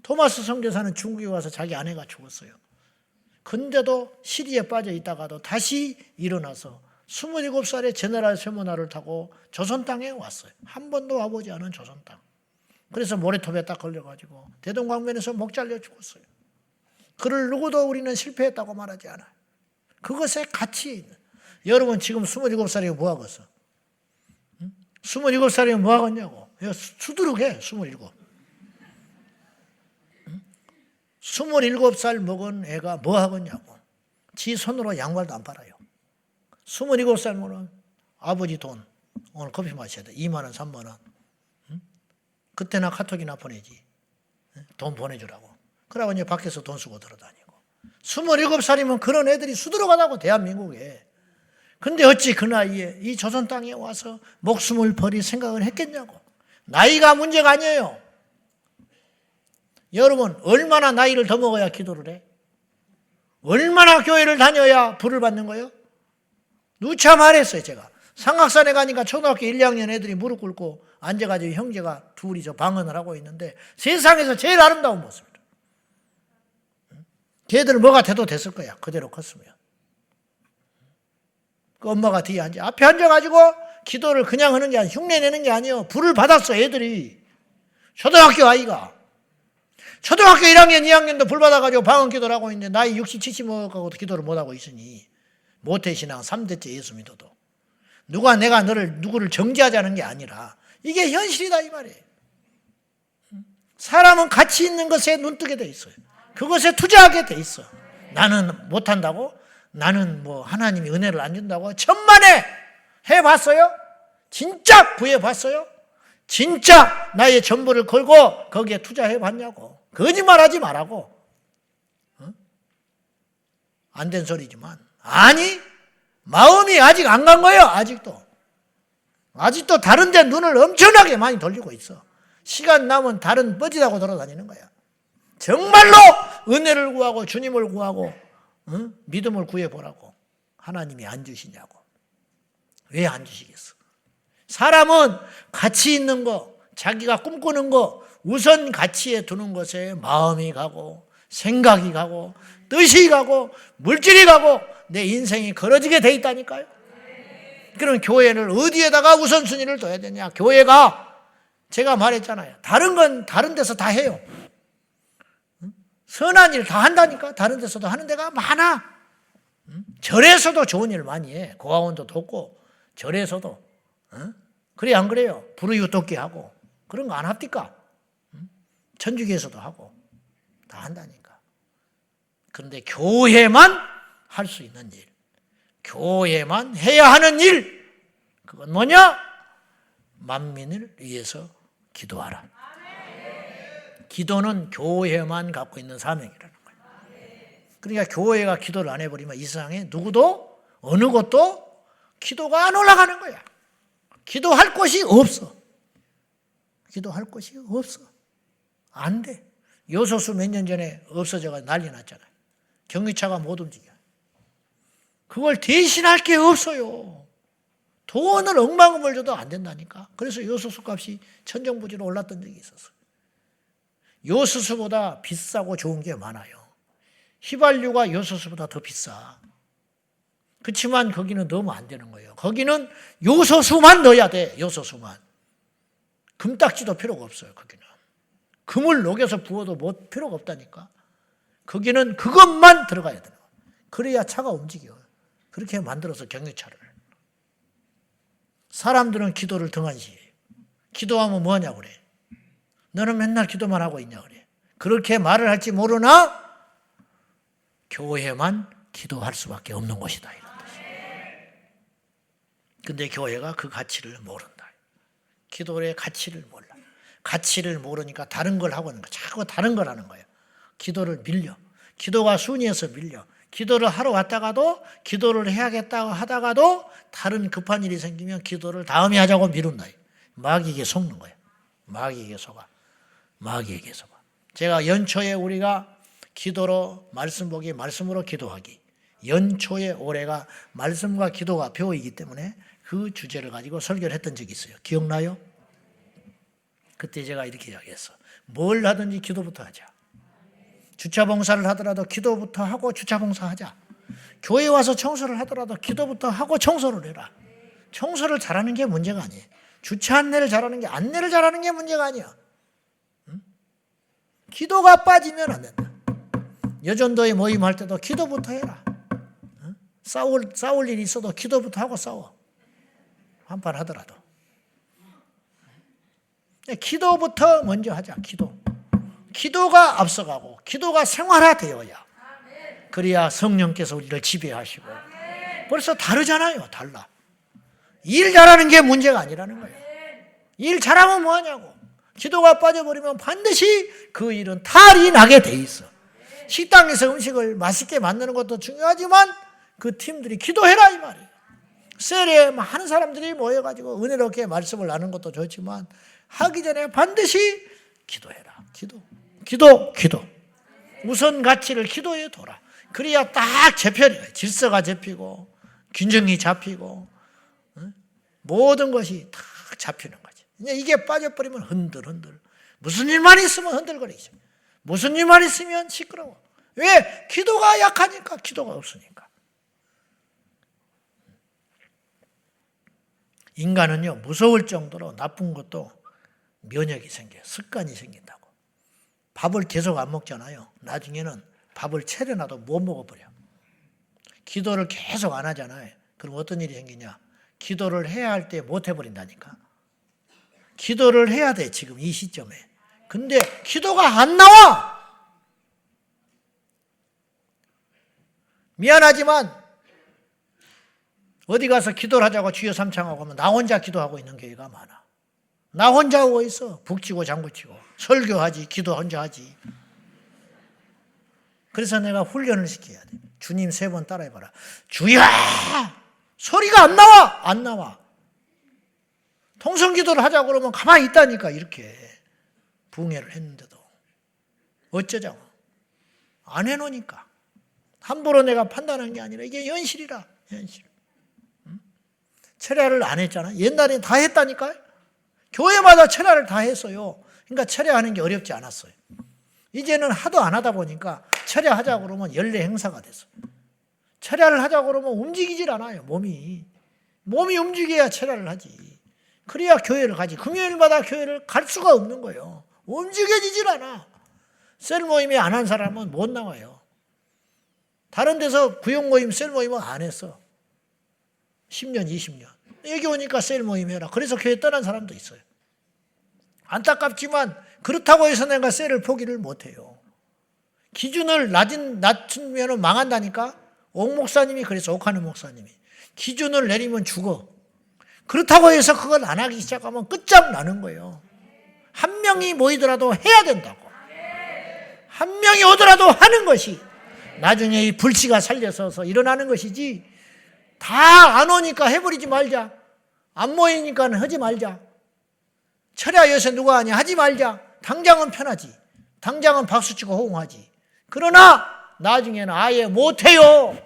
토마스 선교사는 중국에 와서 자기 아내가 죽었어요. 근데도 시리에 빠져 있다가도 다시 일어나서 27살에 제네랄 세모나를 타고 조선 땅에 왔어요. 한 번도 와보지 않은 조선 땅. 그래서 모래톱에 딱 걸려가지고 대동강변에서 목 잘려 죽었어요. 그를 누구도 우리는 실패했다고 말하지 않아요. 그것에 가치 있는 여러분 지금 27살이면 뭐 하겠어? 27살이면 뭐 하겠냐고. 수두룩해, 27. 27살 먹은 애가 뭐 하겠냐고. 지 손으로 양말도 안 팔아요. 27살이면 아버지 돈, 오늘 커피 마셔야 돼. 2만 원, 3만 원. 그때나 카톡이나 보내지. 돈 보내주라고. 그러고 이제 밖에서 돈 쓰고 돌아다니고. 27살이면 그런 애들이 수두룩하다고, 대한민국에. 근데 어찌 그 나이에 이 조선 땅에 와서 목숨을 버릴 생각을 했겠냐고. 나이가 문제가 아니에요. 여러분, 얼마나 나이를 더 먹어야 기도를 해? 얼마나 교회를 다녀야 불을 받는 거예요? 누차 말했어요, 제가. 상악산에 가니까 초등학교 1, 2학년 애들이 무릎 꿇고 앉아가지고 형제가 둘이 저 방언을 하고 있는데 세상에서 제일 아름다운 모습이다. 걔들 뭐가 돼도 됐을 거야, 그대로 컸으면. 그 엄마가 뒤에 앉아, 앞에 앉아가지고 기도를 그냥 하는 게 아니고 흉내내는 게 아니에요. 불을 받았어, 애들이. 초등학교 아이가. 초등학교 1학년, 2학년도 불 받아가지고 방언 기도를 하고 있는데 나이 60, 70 먹어가고 기도를 못하고 있으니 모태신앙 3대째 예수 믿어도 누가 내가 누구를 정죄하자는 게 아니라 이게 현실이다 이 말이에요. 사람은 가치 있는 것에 눈뜨게 돼 있어요. 그것에 투자하게 돼 있어. 나는 못한다고? 나는 뭐 하나님이 은혜를 안 준다고? 천만에 해봤어요? 진짜 구해봤어요? 진짜 나의 전부를 걸고 거기에 투자해봤냐고. 거짓말하지 말라고. 안 된 소리지만. 아니, 마음이 아직 안 간 거예요. 아직도 다른 데 눈을 엄청나게 많이 돌리고 있어. 시간 남은 다른 뻗이라고 돌아다니는 거야. 정말로 은혜를 구하고 주님을 구하고 믿음을 구해보라고. 하나님이 안 주시냐고. 왜 안 주시겠어? 사람은 가치 있는 거, 자기가 꿈꾸는 거 우선 가치에 두는 것에 마음이 가고 생각이 가고 뜻이 가고 물질이 가고 내 인생이 걸어지게 돼 있다니까요. 그럼 교회를 어디에다가 우선순위를 둬야 되냐? 교회가 제가 말했잖아요. 다른 건 다른 데서 다 해요. 선한 일 다 한다니까. 다른 데서도 하는 데가 많아. 절에서도 좋은 일 많이 해. 고아원도 돕고 절에서도. 그래 안 그래요? 불의유 돕기 하고 그런 거 안 합니까? 천주교에서도 하고 다 한다니까. 그런데 교회만 할 수 있는 일, 교회만 해야 하는 일, 그건 뭐냐? 만민을 위해서 기도하라. 기도는 교회만 갖고 있는 사명이라는 거예요. 그러니까 교회가 기도를 안 해버리면 이 세상에 누구도 어느 곳도 기도가 안 올라가는 거야. 기도할 곳이 없어. 기도할 곳이 없어. 안 돼. 요소수 몇 년 전에 없어져가 난리 났잖아요. 경유차가 못 움직여. 그걸 대신할 게 없어요. 돈을 억만금을 줘도 안 된다니까. 그래서 요소수 값이 천정부지로 올랐던 적이 있었어요. 요소수보다 비싸고 좋은 게 많아요. 휘발유가 요소수보다 더 비싸. 그렇지만 거기는 넣으면 안 되는 거예요. 거기는 요소수만 넣어야 돼. 요소수만. 금딱지도 필요가 없어요. 거기는. 금을 녹여서 부어도 뭐 필요가 없다니까. 거기는 그것만 들어가야 돼요. 그래야 차가 움직여. 그렇게 만들어서 경유차를. 사람들은 기도를 등한시해요. 기도하면 뭐하냐고 그래. 너는 맨날 기도만 하고 있냐 그래. 그렇게 말을 할지 모르나 교회만 기도할 수밖에 없는 곳이다 이런 뜻이에요. 근데 교회가 그 가치를 모른다. 기도의 가치를 몰라. 가치를 모르니까 다른 걸 하고 있는 거야. 자꾸 다른 걸 하는 거예요. 기도를 밀려. 기도가 순위에서 밀려. 기도를 하러 왔다가도 기도를 해야겠다고 하다가도 다른 급한 일이 생기면 기도를 다음에 하자고 미룬다. 마귀에게 속는 거예요. 마귀에게 속아. 마귀에게 속아. 제가 연초에 우리가 기도로 말씀 보기, 말씀으로 기도하기. 연초에 올해가 말씀과 기도가 배우이기 때문에 그 주제를 가지고 설교를 했던 적이 있어요. 기억나요? 그때 제가 이렇게 이야기했어. 뭘 하든지 기도부터 하자. 주차 봉사를 하더라도 기도부터 하고 주차 봉사하자. 교회 와서 청소를 하더라도 기도부터 하고 청소를 해라. 청소를 잘하는 게 문제가 아니에요. 주차 안내를 잘하는 게 안내를 잘하는 게 문제가 아니야. 응? 기도가 빠지면 안 된다. 여전도에 모임할 때도 기도부터 해라. 응? 싸울 일이 있어도 기도부터 하고 싸워. 한판 하더라도. 기도부터 먼저 하자. 기도가 앞서가고 기도가 생활화되어야 그래야 성령께서 우리를 지배하시고. 벌써 다르잖아요. 달라. 일 잘하는 게 문제가 아니라는 거예요. 일 잘하면 뭐하냐고. 기도가 빠져버리면 반드시 그 일은 탈이 나게 돼 있어. 식당에서 음식을 맛있게 만드는 것도 중요하지만 그 팀들이 기도해라 이 말이에요. 셀에 많은 사람들이 모여가지고 은혜롭게 말씀을 나누는 것도 좋지만 하기 전에 반드시 기도해라. 기도. 우선 가치를 기도에 둬라. 그래야 딱 재편이에요. 질서가 잡히고 균형이 잡히고 모든 것이 딱 잡히는 거지. 이게 빠져버리면 흔들. 무슨 일만 있으면 흔들거리죠. 무슨 일만 있으면 시끄러워. 왜? 기도가 약하니까, 기도가 없으니까. 인간은요, 무서울 정도로 나쁜 것도 면역이 생겨요. 습관이 생긴다고. 밥을 계속 안 먹잖아요. 나중에는 밥을 차려놔도 못 먹어버려. 기도를 계속 안 하잖아요. 그럼 어떤 일이 생기냐? 기도를 해야 할 때 못 해버린다니까. 기도를 해야 돼, 지금 이 시점에. 근데 기도가 안 나와! 미안하지만 어디 가서 기도를 하자고 주여 삼창하고 하면 나 혼자 기도하고 있는 교회가 많아. 나 혼자 하고 있어. 북치고 장구치고. 설교하지, 기도 혼자 하지. 그래서 내가 훈련을 시켜야 돼. 주님 3번 따라해봐라. 주여! 소리가 안 나와. 통성기도를 하자고 그러면 가만히 있다니까, 이렇게. 부흥회를 했는데도. 어쩌자고. 안 해놓으니까. 함부로 내가 판단한 게 아니라 이게 현실이라, 현실. 철야를 안 했잖아. 옛날엔 다 했다니까요. 교회마다 철야를 다 했어요. 그러니까 철야하는 게 어렵지 않았어요. 이제는 하도 안 하다 보니까 철야하자고 그러면 연례 행사가 됐어. 철야를 하자고 그러면 움직이질 않아요, 몸이. 몸이 움직여야 철야를 하지. 그래야 교회를 가지. 금요일마다 교회를 갈 수가 없는 거예요. 움직여지질 않아. 셀 모임에 안 한 사람은 못 나와요. 다른 데서 구역 모임, 셀 모임은 안 했어. 10년, 20년. 여기 오니까 셀 모임 해라. 그래서 교회 떠난 사람도 있어요. 안타깝지만 그렇다고 해서 내가 셀을 포기를 못해요. 기준을 낮추면 망한다니까. 옥 목사님이 그래서 옥하는 목사님이. 기준을 내리면 죽어. 그렇다고 해서 그걸 안 하기 시작하면 끝장나는 거예요. 한 명이 모이더라도 해야 된다고. 한 명이 오더라도 하는 것이 나중에 이 불씨가 살려서서 일어나는 것이지 다 안 오니까 해버리지 말자. 안 모이니까 하지 말자. 철야 요새 누가 하냐? 하지 말자. 당장은 편하지. 당장은 박수치고 호응하지. 그러나 나중에는 아예 못해요.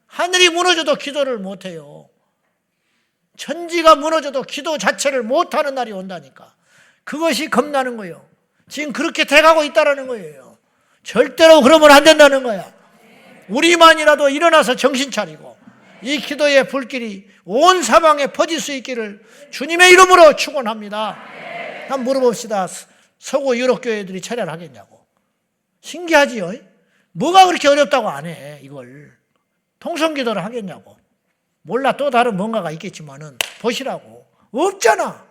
하늘이 무너져도 기도를 못해요. 천지가 무너져도 기도 자체를 못하는 날이 온다니까. 그것이 겁나는 거예요. 지금 그렇게 돼가고 있다는 거예요. 절대로 그러면 안 된다는 거야. 우리만이라도 일어나서 정신 차리고 이 기도의 불길이 온 사방에 퍼질 수 있기를 주님의 이름으로 축원합니다. 한번 물어봅시다. 서구 유럽 교회들이 철야를 하겠냐고. 신기하지요? 뭐가 그렇게 어렵다고 안 해, 이걸. 통성기도를 하겠냐고. 몰라, 또 다른 뭔가가 있겠지만은 보시라고. 없잖아.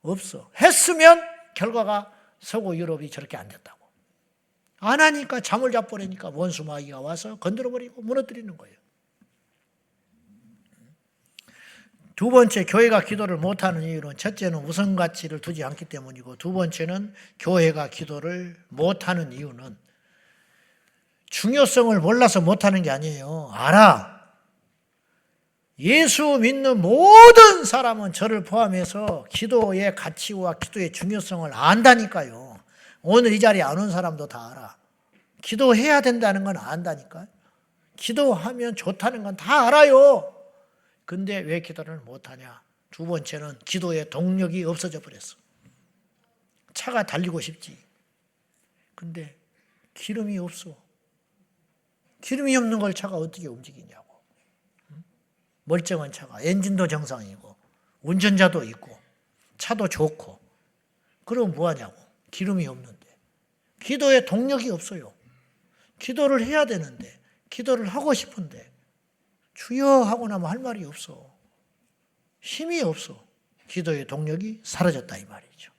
없어. 했으면 결과가 서구 유럽이 저렇게 안 됐다고. 안 하니까 잠을 자버리니까 원수 마귀가 와서 건드려버리고 무너뜨리는 거예요. 두 번째, 교회가 기도를 못하는 이유는 첫째는 우선 가치를 두지 않기 때문이고 두 번째는 교회가 기도를 못하는 이유는 중요성을 몰라서 못하는 게 아니에요. 알아. 예수 믿는 모든 사람은 저를 포함해서 기도의 가치와 기도의 중요성을 안다니까요. 오늘 이 자리에 안 온 사람도 다 알아. 기도해야 된다는 건 안다니까요. 기도하면 좋다는 건 다 알아요. 근데 왜 기도를 못하냐? 두 번째는 기도의 동력이 없어져 버렸어. 차가 달리고 싶지. 근데 기름이 없어. 기름이 없는 걸 차가 어떻게 움직이냐고. 멀쩡한 차가 엔진도 정상이고 운전자도 있고 차도 좋고 그럼 뭐하냐고. 기름이 없는데. 기도의 동력이 없어요. 기도를 해야 되는데 기도를 하고 싶은데 주여 하고 나면 할 말이 없어. 힘이 없어. 기도의 동력이 사라졌다 이 말이죠.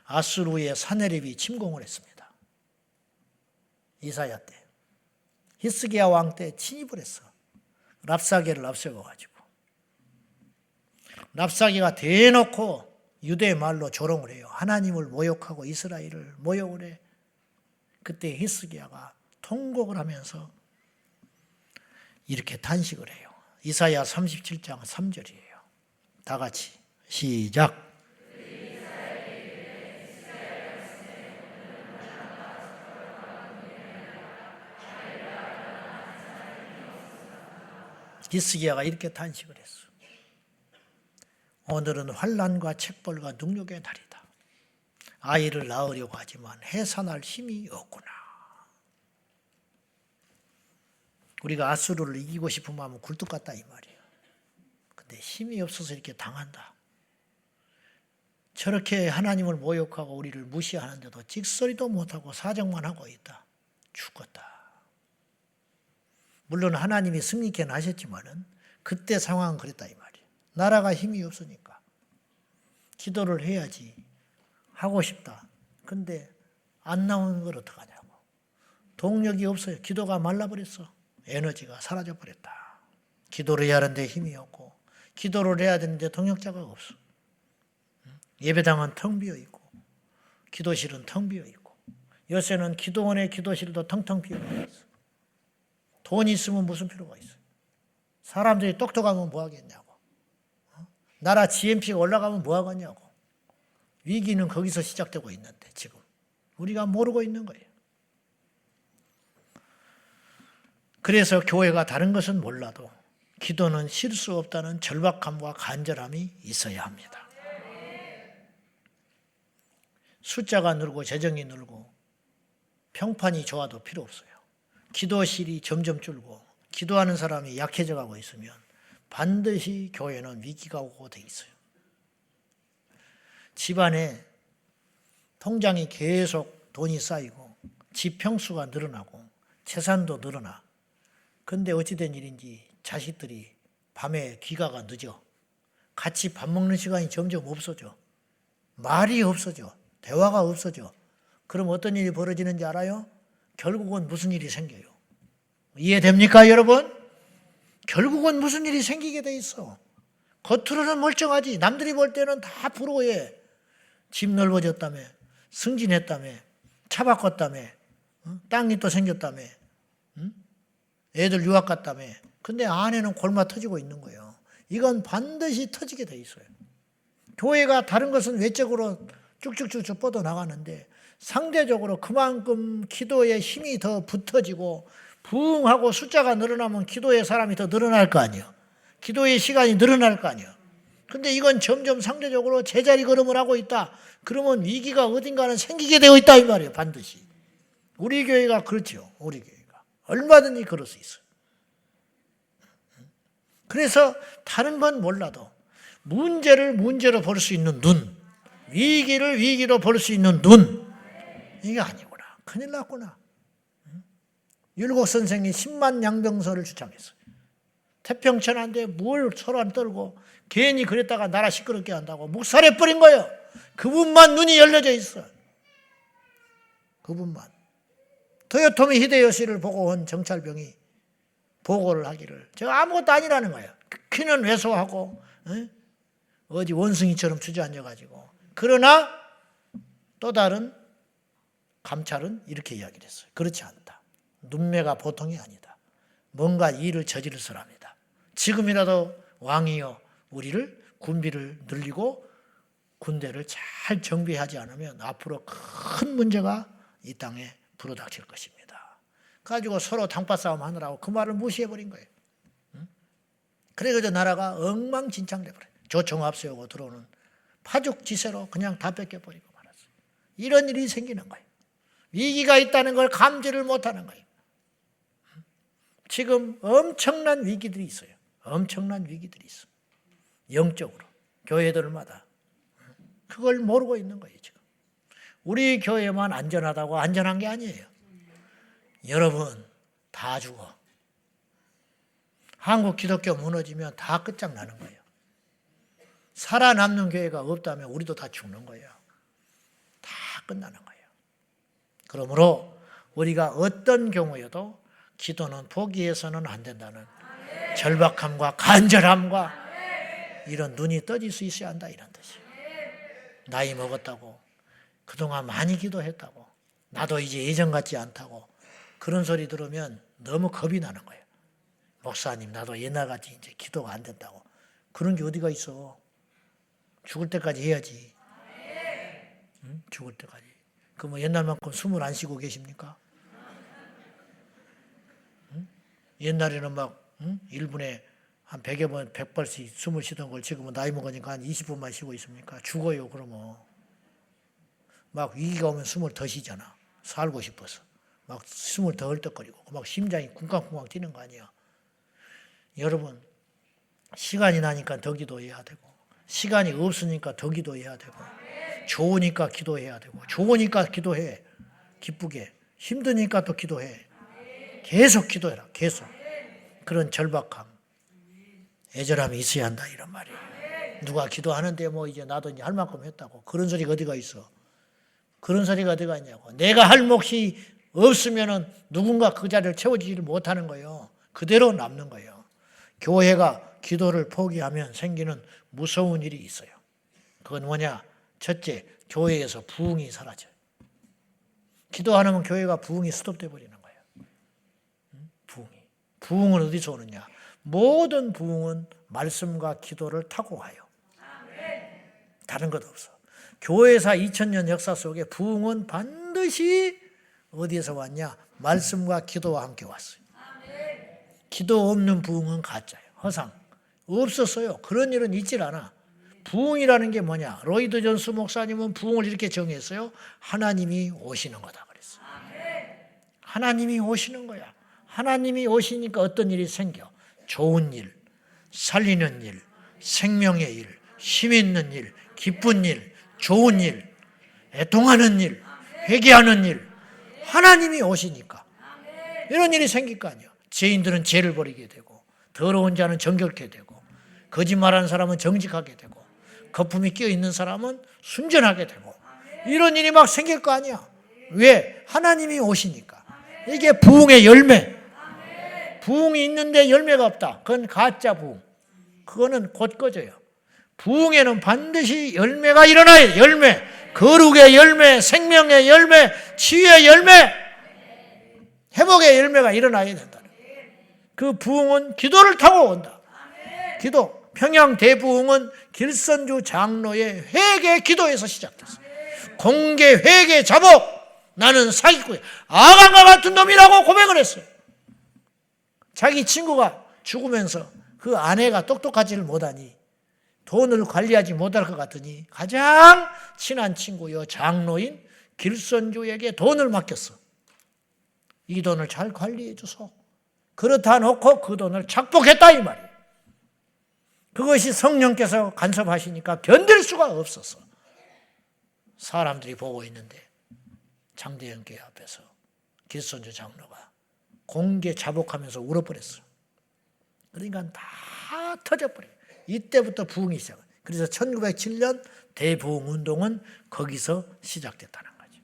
아수르의 사네립이 침공을 했습니다. 이사야 때. 히스기야 왕 때 침입을 했어. 랍사게를 앞세워가지고. 랍사게가 대놓고 유대 말로 조롱을 해요. 하나님을 모욕하고 이스라엘을 모욕을 해. 그때 히스기야가 통곡을 하면서 이렇게 탄식을 해요. 이사야 37장 3절이에요. 다 같이 시작. 히스기야가 이렇게 탄식을 했어. 오늘은 환난과 책벌과 능력의 날이다. 아이를 낳으려고 하지만 해산할 힘이 없구나. 우리가 아수르를 이기고 싶으면 하면 굴뚝 같다 이 말이에요. 근데 힘이 없어서 이렇게 당한다. 저렇게 하나님을 모욕하고 우리를 무시하는데도 찍소리도 못하고 사정만 하고 있다. 죽었다. 물론 하나님이 승리케 하셨지만은 그때 상황은 그랬다 이 말이에요. 나라가 힘이 없으니까 기도를 해야지 하고 싶다. 근데 안 나오는 걸 어떡하냐고. 동력이 없어요. 기도가 말라버렸어. 에너지가 사라져버렸다. 기도를 해야 하는데 힘이 없고 기도를 해야 되는데 동역자가 없어. 예배당은 텅 비어있고 기도실은 텅 비어있고 요새는 기도원의 기도실도 텅텅 비어있어. 돈 있으면 무슨 필요가 있어. 사람들이 똑똑하면 뭐 하겠냐고. 나라 GNP가 올라가면 뭐 하겠냐고. 위기는 거기서 시작되고 있는데 지금 우리가 모르고 있는 거예요. 그래서 교회가 다른 것은 몰라도 기도는 쉴 수 없다는 절박함과 간절함이 있어야 합니다. 숫자가 늘고 재정이 늘고 평판이 좋아도 필요 없어요. 기도실이 점점 줄고 기도하는 사람이 약해져 가고 있으면 반드시 교회는 위기가 오고 돼 있어요. 집안에 통장이 계속 돈이 쌓이고 집 평수가 늘어나고 재산도 늘어나. 근데 어찌된 일인지 자식들이 밤에 귀가가 늦어. 같이 밥 먹는 시간이 점점 없어져. 말이 없어져. 대화가 없어져. 그럼 어떤 일이 벌어지는지 알아요? 결국은 무슨 일이 생겨요. 이해됩니까 여러분? 결국은 무슨 일이 생기게 돼 있어. 겉으로는 멀쩡하지. 남들이 볼 때는 다 부러워해. 집 넓어졌다며, 승진했다며, 차 바꿨다며, 땅이 또 생겼다며, 애들 유학 갔다며. 근데 안에는 골마 터지고 있는 거예요. 이건 반드시 터지게 돼 있어요. 교회가 다른 것은 외적으로 쭉쭉쭉쭉 뻗어나가는데 상대적으로 그만큼 기도의 힘이 더 붙어지고 부흥하고 숫자가 늘어나면 기도의 사람이 더 늘어날 거 아니에요. 기도의 시간이 늘어날 거 아니에요. 근데 이건 점점 상대적으로 제자리 걸음을 하고 있다. 그러면 위기가 어딘가는 생기게 되어 있다 이 말이에요. 반드시. 우리 교회가 그렇죠. 우리 교회가. 얼마든지 그럴 수 있어요. 그래서 다른 건 몰라도 문제를 문제로 볼 수 있는 눈, 위기를 위기로 볼 수 있는 눈, 이게 아니구나. 큰일 났구나. 율곡 선생이 10만 양병설을 주창했어요. 태평천한데 뭘 서로 안 떨고 괜히 그랬다가 나라 시끄럽게 한다고 묵살해버린 거예요. 그분만 눈이 열려져 있어. 그분만. 토요토미 히데요시를 보고 온 정찰병이 보고를 하기를 제가 아무것도 아니라는 거예요. 키는 왜소하고 어디 원숭이처럼 주저앉아가지고. 그러나 또 다른 감찰은 이렇게 이야기를 했어요. 그렇지 않다. 눈매가 보통이 아니다. 뭔가 일을 저지를 사람이다. 지금이라도 왕이여 우리를 군비를 늘리고 군대를 잘 정비하지 않으면 앞으로 큰 문제가 이 땅에 불어닥칠 것입니다. 가지고 서로 당파 싸움 하느라고 그 말을 무시해버린 거예요. 그래서 나라가 엉망진창 돼버려요. 조총 앞세우고 들어오는 파죽지세로 그냥 다 뺏겨버리고 말았어요. 이런 일이 생기는 거예요. 위기가 있다는 걸 감지를 못하는 거예요. 지금 엄청난 위기들이 있어요. 엄청난 위기들이 있어. 영적으로 교회들마다 그걸 모르고 있는 거예요. 지금 우리 교회만 안전하다고 안전한 게 아니에요. 여러분 다 죽어. 한국 기독교 무너지면 다 끝장나는 거예요. 살아남는 교회가 없다면 우리도 다 죽는 거예요. 다 끝나는 거예요. 그러므로 우리가 어떤 경우에도 기도는 포기해서는 안 된다는 절박함과 간절함과 이런 눈이 떠질 수 있어야 한다, 이런 뜻이에요. 나이 먹었다고, 그동안 많이 기도했다고, 나도 이제 예전 같지 않다고 그런 소리 들으면 너무 겁이 나는 거예요. 목사님, 나도 옛날같이 이제 기도가 안 된다고. 그런 게 어디가 있어. 죽을 때까지 해야지. 응? 죽을 때까지. 그 뭐 옛날만큼 숨을 안 쉬고 계십니까? 응? 옛날에는 막 1분에 한 100여 번, 100발씩 숨을 쉬던 걸 지금은 나이 먹으니까 한 20분만 쉬고 있습니까? 죽어요, 그러면. 막 위기가 오면 숨을 더 쉬잖아. 살고 싶어서. 막 숨을 더 헐떡거리고, 막 심장이 쿵쾅쿵쾅 뛰는 거 아니야. 여러분, 시간이 나니까 더 기도해야 되고, 시간이 없으니까 더 기도해야 되고, 좋으니까 기도해야 되고, 좋으니까 기도해. 기쁘게. 힘드니까 또 기도해. 계속 기도해라, 계속. 그런 절박함, 애절함이 있어야 한다, 이런 말이에요. 누가 기도하는데 뭐 이제 나도 이제 할 만큼 했다고. 그런 소리가 어디가 있어? 그런 소리가 어디가 있냐고. 내가 할 몫이 없으면은 누군가 그 자리를 채워주지를 못하는 거예요. 그대로 남는 거예요. 교회가 기도를 포기하면 생기는 무서운 일이 있어요. 그건 뭐냐? 첫째, 교회에서 부흥이 사라져요. 기도 안 하면 교회가 부흥이 스톱돼 버리는 거예요. 부흥이. 부흥은 어디서 오느냐? 모든 부흥은 말씀과 기도를 타고 와요. 다른 것 없어. 교회사 2000년 역사 속에 부흥은 반드시 어디에서 왔냐? 말씀과 기도와 함께 왔어요. 기도 없는 부흥은 가짜예요. 허상. 없었어요. 그런 일은 있질 않아. 부흥이라는 게 뭐냐? 로이드 존스 목사님은 부흥을 이렇게 정했어요. 하나님이 오시는 거다 그랬어요. 하나님이 오시는 거야. 하나님이 오시니까 어떤 일이 생겨? 좋은 일, 살리는 일, 생명의 일, 힘 있는 일, 기쁜 일, 좋은 일, 애통하는 일, 회개하는 일. 하나님이 오시니까 이런 일이 생길 거 아니에요. 죄인들은 죄를 버리게 되고, 더러운 자는 정결케 되고, 거짓말하는 사람은 정직하게 되고, 거품이 끼어있는 사람은 순전하게 되고, 이런 일이 막 생길 거 아니야. 왜? 하나님이 오시니까. 이게 부흥의 열매. 부흥이 있는데 열매가 없다. 그건 가짜 부흥. 그거는 곧 꺼져요. 부흥에는 반드시 열매가 일어나요. 열매. 거룩의 열매, 생명의 열매, 치유의 열매, 회복의 열매가 일어나야 된다. 그 부흥은 기도를 타고 온다. 기도. 평양 대부흥은 길선주 장로의 회개 기도에서 시작됐어요. 공개 회개 자복. 나는 사기꾼이야. 아간과 같은 놈이라고 고백을 했어요. 자기 친구가 죽으면서 그 아내가 똑똑하지를 못하니, 돈을 관리하지 못할 것 같으니 가장 친한 친구여 장로인 길선주에게 돈을 맡겼어. 이 돈을 잘 관리해 주소. 그렇다 놓고 그 돈을 착복했다, 이 말이에요. 그것이 성령께서 간섭하시니까 견딜 수가 없었어. 사람들이 보고 있는데 장대현 교회 앞에서 길선주 장로가 공개 자복하면서 울어버렸어. 그러니까 다 터져버려요. 이때부터 부흥이 시작해요. 그래서 1907년 대부흥운동은 거기서 시작됐다는 거죠.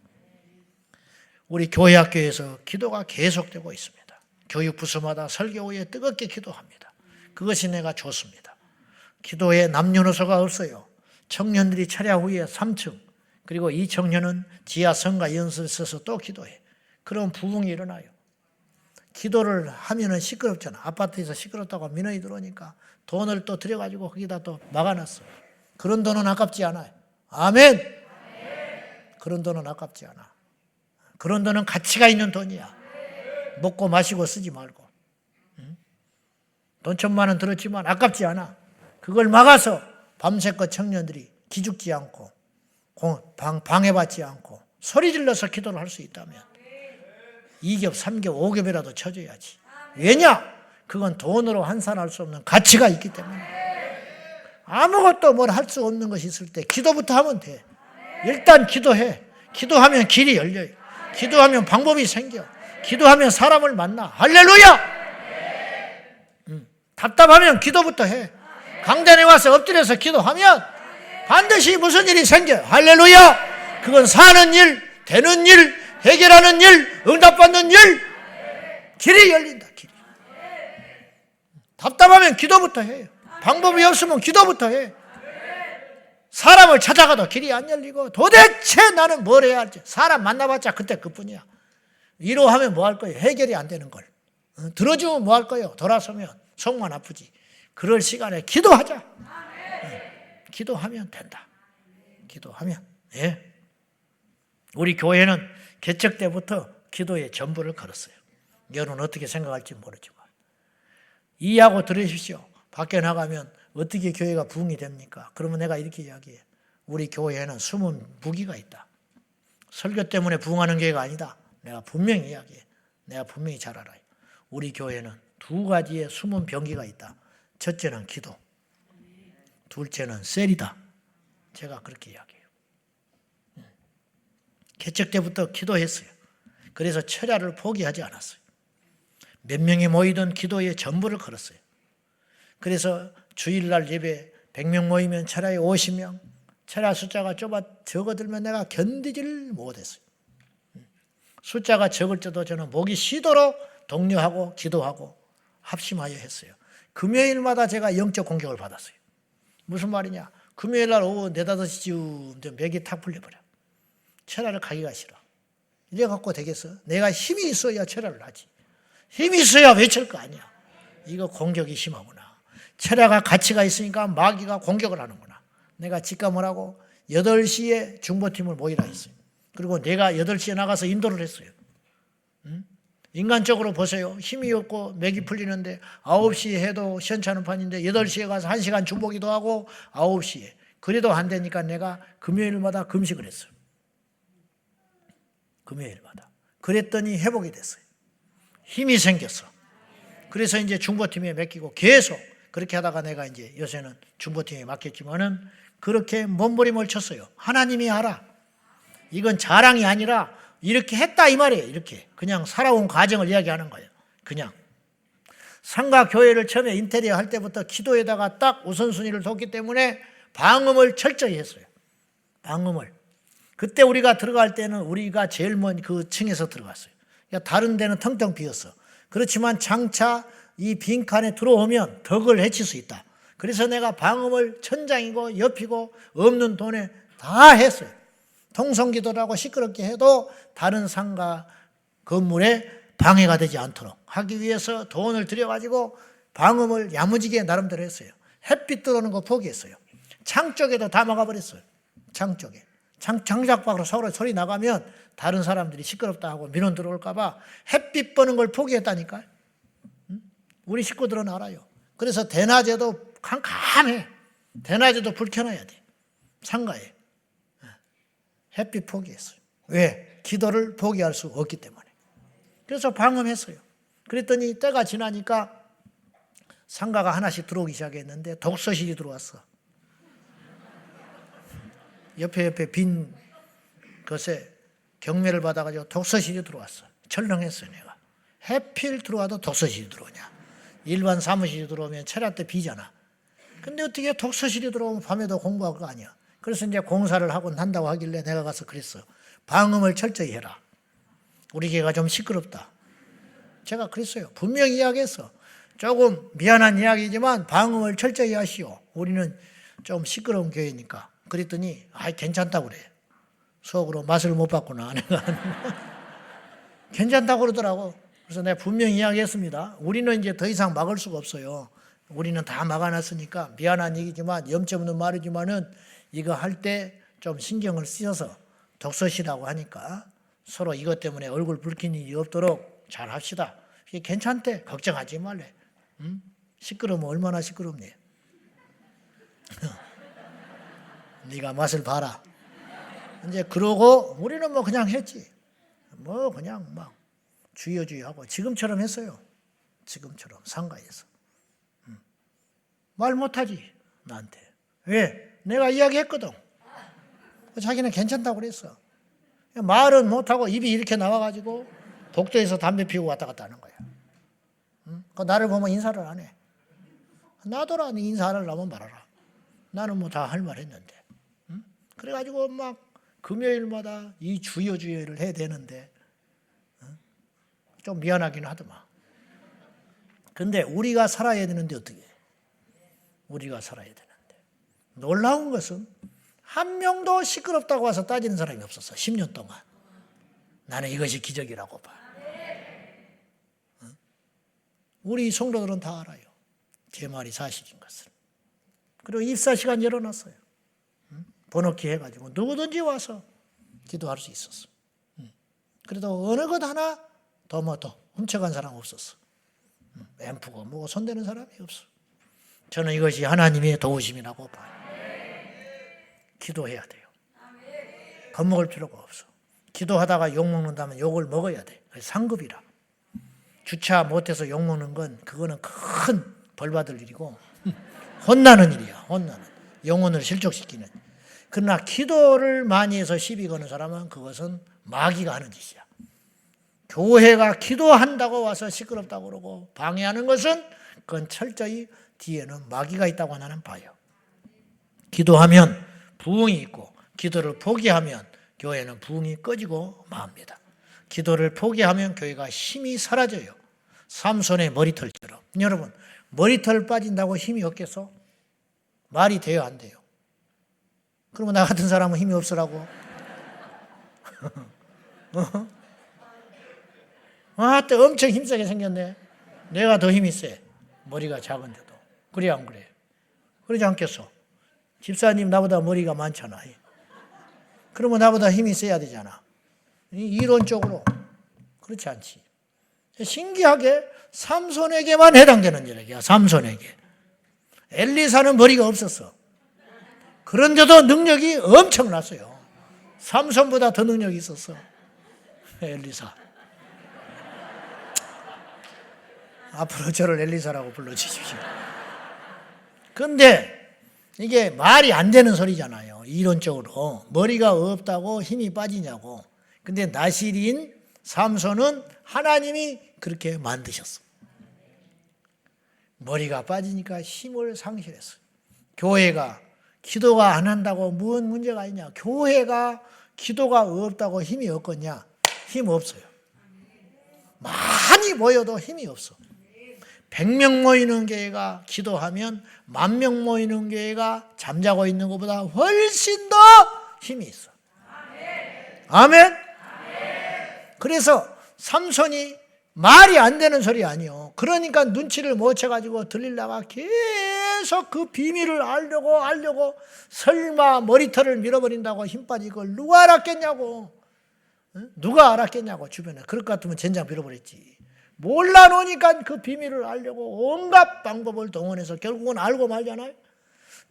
우리 교회학교에서 기도가 계속되고 있습니다. 교육부서마다 설교 후에 뜨겁게 기도합니다. 그것이 내가 좋습니다. 기도에 남녀노소가 없어요. 청년들이 철야 후에 3층, 그리고 이 청년은 지하 성가 연설을 써서 또 기도해. 그럼 부흥이 일어나요. 기도를 하면은 시끄럽잖아. 아파트에서 시끄럽다고 민원이 들어오니까 돈을 또 들여가지고 거기다 또 막아놨어. 그런 돈은 아깝지 않아요. 아멘. 그런 돈은 아깝지 않아. 그런 돈은 가치가 있는 돈이야. 먹고 마시고 쓰지 말고. 돈 1000만 원 들었지만 아깝지 않아. 그걸 막아서 밤새껏 청년들이 기죽지 않고 방해받지 않고 소리 질러서 기도를 할 수 있다면 2겹, 3겹, 5겹이라도 쳐줘야지. 왜냐? 그건 돈으로 환산할 수 없는 가치가 있기 때문에. 아무것도 뭘 할 수 없는 것이 있을 때 기도부터 하면 돼. 일단 기도해. 기도하면 길이 열려요. 기도하면 방법이 생겨. 기도하면 사람을 만나. 할렐루야! 답답하면 기도부터 해. 강단에 와서 엎드려서 기도하면 반드시 무슨 일이 생겨요. 할렐루야. 그건 사는 일, 되는 일, 해결하는 일, 응답받는 일, 길이 열린다. 길이. 답답하면 기도부터 해요. 방법이 없으면 기도부터 해. 사람을 찾아가도 길이 안 열리고 도대체 나는 뭘 해야 할지. 사람 만나봤자 그때 그뿐이야. 위로하면 뭐 할 거예요? 해결이 안 되는 걸. 들어주면 뭐 할 거예요? 돌아서면 속만 아프지. 그럴 시간에 기도하자. 기도하면 된다. 기도하면. 예. 우리 교회는 개척 때부터 기도에 전부를 걸었어요. 여러분 어떻게 생각할지 모르지만. 이해하고 들으십시오. 밖에 나가면 어떻게 교회가 부흥이 됩니까? 그러면 내가 이렇게 이야기해. 우리 교회에는 숨은 무기가 있다. 설교 때문에 부흥하는 교회가 아니다. 내가 분명히 이야기해. 내가 분명히 잘 알아요. 우리 교회는 두 가지의 숨은 병기가 있다. 첫째는 기도. 둘째는 셀이다. 제가 그렇게 이야기해요. 개척 때부터 기도했어요. 그래서 철야를 포기하지 않았어요. 몇 명이 모이던 기도에 전부를 걸었어요. 그래서 주일날 예배 100명 모이면 철야에 50명, 철야 숫자가 적어들면 내가 견디질 못했어요. 숫자가 적을 때도 저는 목이 쉬도록 독려하고 기도하고 합심하여 했어요. 금요일마다 제가 영적 공격을 받았어요. 무슨 말이냐? 금요일날 오후 4, 5시쯤 되면 맥이 탁 풀려버려. 철야를 가기가 싫어. 이래 갖고 되겠어? 내가 힘이 있어야 철야를 하지. 힘이 있어야 외칠 거 아니야. 이거 공격이 심하구나. 철야가 가치가 있으니까 마귀가 공격을 하는구나. 내가 직감을 하고 8시에 중보팀을 모이라 했어요. 그리고 내가 8시에 나가서 인도를 했어요. 인간적으로 보세요. 힘이 없고 맥이 풀리는데 9시에 해도 시원찮은 판인데 8시에 가서 1시간 중보기도 하고 9시에. 그래도 안 되니까 내가 금요일마다 금식을 했어요. 금요일마다. 그랬더니 회복이 됐어요. 힘이 생겼어. 그래서 이제 중보팀에 맡기고 계속 그렇게 하다가 내가 이제 요새는 중보팀에 맡겼지만은 그렇게 몸부림을 쳤어요. 하나님이 알아. 이건 자랑이 아니라 이렇게 했다 이 말이에요. 이렇게 그냥 살아온 과정을 이야기하는 거예요. 그냥 상가 교회를 처음에 인테리어 할 때부터 기도에다가 딱 우선순위를 뒀기 때문에 방음을 철저히 했어요. 방음을. 그때 우리가 들어갈 때는 우리가 제일 먼 그 층에서 들어갔어요. 그러니까 다른 데는 텅텅 비었어. 그렇지만 장차 이 빈칸에 들어오면 덕을 해칠 수 있다. 그래서 내가 방음을 천장이고 옆이고 없는 돈에 다 했어요. 통성기도라고 시끄럽게 해도 다른 상가 건물에 방해가 되지 않도록 하기 위해서 돈을 들여가지고 방음을 야무지게 나름대로 했어요. 햇빛 들어오는 거 포기했어요. 창 쪽에도 다 막아버렸어요. 창 쪽에. 창작 밖으로 서로 소리 나가면 다른 사람들이 시끄럽다 하고 민원 들어올까 봐 햇빛 보는 걸 포기했다니까요. 우리 식구들은 알아요. 그래서 대낮에도 캄캄해. 대낮에도 불 켜놔야 돼. 상가에. 햇빛 포기했어요. 왜? 기도를 포기할 수 없기 때문에. 그래서 방음했어요. 그랬더니 때가 지나니까 상가가 하나씩 들어오기 시작했는데 독서실이 들어왔어. 옆에 빈 것에 경매를 받아가지고 독서실이 들어왔어. 철렁했어요, 내가. 해필 들어와도 독서실이 들어오냐. 일반 사무실이 들어오면 철야 때 비잖아. 근데 어떻게 독서실이 들어오면 밤에도 공부할 거 아니야. 그래서 이제 공사를 하곤 한다고 하길래 내가 가서 그랬어. 방음을 철저히 해라. 우리 교회가 좀 시끄럽다. 제가 그랬어요. 분명히 이야기했어. 조금 미안한 이야기지만 방음을 철저히 하시오. 우리는 좀 시끄러운 교회니까. 그랬더니 괜찮다고 그래. 속으로 맛을 못 봤구나. 내가 괜찮다고 그러더라고. 그래서 내가 분명히 이야기했습니다. 우리는 이제 더 이상 막을 수가 없어요. 우리는 다 막아놨으니까 미안한 얘기지만 염치 없는 말이지만은 이거 할 때 좀 신경을 쓰셔서 독서실하고 하니까 서로 이것 때문에 얼굴 붉힌 일이 없도록 잘 합시다. 이게 괜찮대. 걱정하지 말래. 응? 시끄러우면 얼마나 시끄럽니? 네가 맛을 봐라. 이제 그러고 우리는 뭐 그냥 했지. 뭐 그냥 막 주여주여하고 지금처럼 했어요. 지금처럼 상가에서. 말 못하지 나한테. 왜? 내가 이야기했거든. 자기는 괜찮다고 그랬어. 말은 못하고 입이 이렇게 나와가지고 복도에서 담배 피우고 왔다 갔다 하는 거야. 나를 보면 인사를 안 해. 놔둬라. 네 인사하려면 말아라. 나는 뭐 다 할 말 했는데. 응? 그래가지고 막 금요일마다 이 주여주여를 해야 되는데 좀 미안하긴 하더만. 근데 우리가 살아야 되는데 어떻게 해? 우리가 살아야 되는데. 놀라운 것은 한 명도 시끄럽다고 와서 따지는 사람이 없었어. 10년 동안. 나는 이것이 기적이라고 봐. 우리 성도들은 다 알아요. 제 말이 사실인 것을. 그리고 입사 시간 열어놨어요. 번호키 해가지고 누구든지 와서 기도할 수 있었어. 그래도 어느 것 하나 더 훔쳐간 사람 없었어. 앰프고 뭐고 손대는 사람이 없어. 저는 이것이 하나님의 도우심이라고 봐요. 기도해야 돼요. 겁먹을 필요가 없어. 기도하다가 욕먹는다면 욕을 먹어야 돼. 상급이라. 주차 못해서 욕먹는 건 그거는 큰 벌받을 일이고 혼나는 일이야. 혼나는. 영혼을 실족시키는. 그러나 기도를 많이 해서 시비 거는 사람은 그것은 마귀가 하는 짓이야. 교회가 기도한다고 와서 시끄럽다고 그러고 방해하는 것은 그건 철저히 뒤에는 마귀가 있다고 나는 봐요. 기도하면 부흥이 있고 기도를 포기하면 교회는 부흥이 꺼지고 맙니다. 기도를 포기하면 교회가 힘이 사라져요. 삼손의 머리털처럼. 여러분, 머리털 빠진다고 힘이 없겠어? 말이 돼요, 안 돼요? 그러면 나 같은 사람은 힘이 없으라고? 또 엄청 힘세게 생겼네. 내가 더 힘이 세. 머리가 작은데도. 그래, 안 그래? 그러지 않겠어? 집사님 나보다 머리가 많잖아. 그러면 나보다 힘이 세야 되잖아. 이론적으로. 그렇지 않지. 신기하게 삼손에게만 해당되는 얘기야. 삼손에게. 엘리사는 머리가 없었어. 그런데도 능력이 엄청났어요. 삼손보다 더 능력이 있었어. 엘리사. 앞으로 저를 엘리사라고 불러주십시오. 근데 이게 말이 안 되는 소리잖아요. 이론적으로. 머리가 없다고 힘이 빠지냐고. 근데 나실인 삼손은 하나님이 그렇게 만드셨어. 머리가 빠지니까 힘을 상실했어요. 교회가 기도가 안 한다고 무슨 문제가 있냐. 교회가 기도가 없다고 힘이 없겠냐. 힘 없어요. 많이 모여도 힘이 없어. 100명 모이는 교회가 기도하면 10,000명 모이는 교회가 잠자고 있는 것보다 훨씬 더 힘이 있어. 아멘? 그래서 삼손이 말이 안 되는 소리 아니요. 그러니까 눈치를 못 채가지고 들리다가 계속 그 비밀을 알려고 설마 머리털을 밀어버린다고 힘 빠지고 누가 알았겠냐고. 누가 알았겠냐고 주변에. 그럴 것 같으면 젠장 밀어버렸지. 몰라놓으니까 그 비밀을 알려고 온갖 방법을 동원해서 결국은 알고 말잖아요.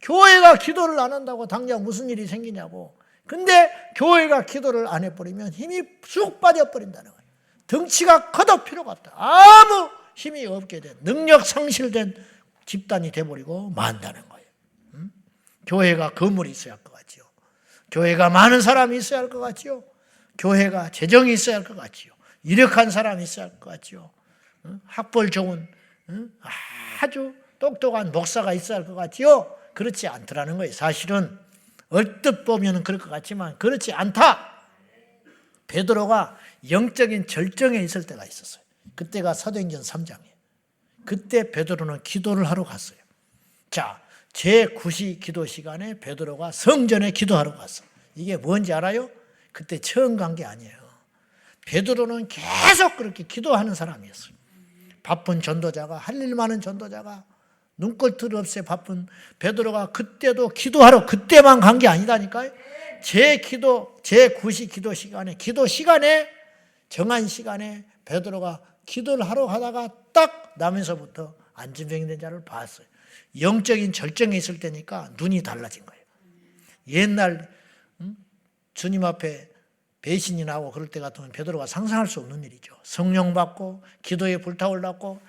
교회가 기도를 안 한다고 당장 무슨 일이 생기냐고. 근데 교회가 기도를 안 해버리면 힘이 쑥 빠져버린다는 거예요. 덩치가 커도 필요가 없다. 아무 힘이 없게 된, 능력 상실된 집단이 돼버리고 만다는 거예요. 교회가 건물이 있어야 할 것 같지요. 교회가 많은 사람이 있어야 할 것 같지요. 교회가 재정이 있어야 할 것 같지요. 이력한 사람이 있어야 할 것 같지요. 학벌 좋은 아주 똑똑한 목사가 있어야 할 것 같지요. 그렇지 않더라는 거예요. 사실은 얼뜻 보면 그럴 것 같지만 그렇지 않다. 베드로가 영적인 절정에 있을 때가 있었어요. 그때가 사도행전 3장이에요. 그때 베드로는 기도를 하러 갔어요. 자, 제9시 기도 시간에 베드로가 성전에 기도하러 갔어. 이게 뭔지 알아요? 그때 처음 간 게 아니에요. 베드로는 계속 그렇게 기도하는 사람이었어요. 바쁜 전도자가, 할 일 많은 전도자가 눈꼴틀 없이 바쁜 베드로가 그때도 기도하러 그때만 간 게 아니다니까요. 제9시 기도 시간에 정한 시간에 베드로가 기도를 하러 가다가 딱 나면서부터 안진병이 된 자를 봤어요. 영적인 절정에 있을 때니까 눈이 달라진 거예요. 옛날 주님 앞에 배신이 나고 그럴 때 같으면 베드로가 상상할 수 없는 일이죠. 성령 받고 기도에 불타올랐고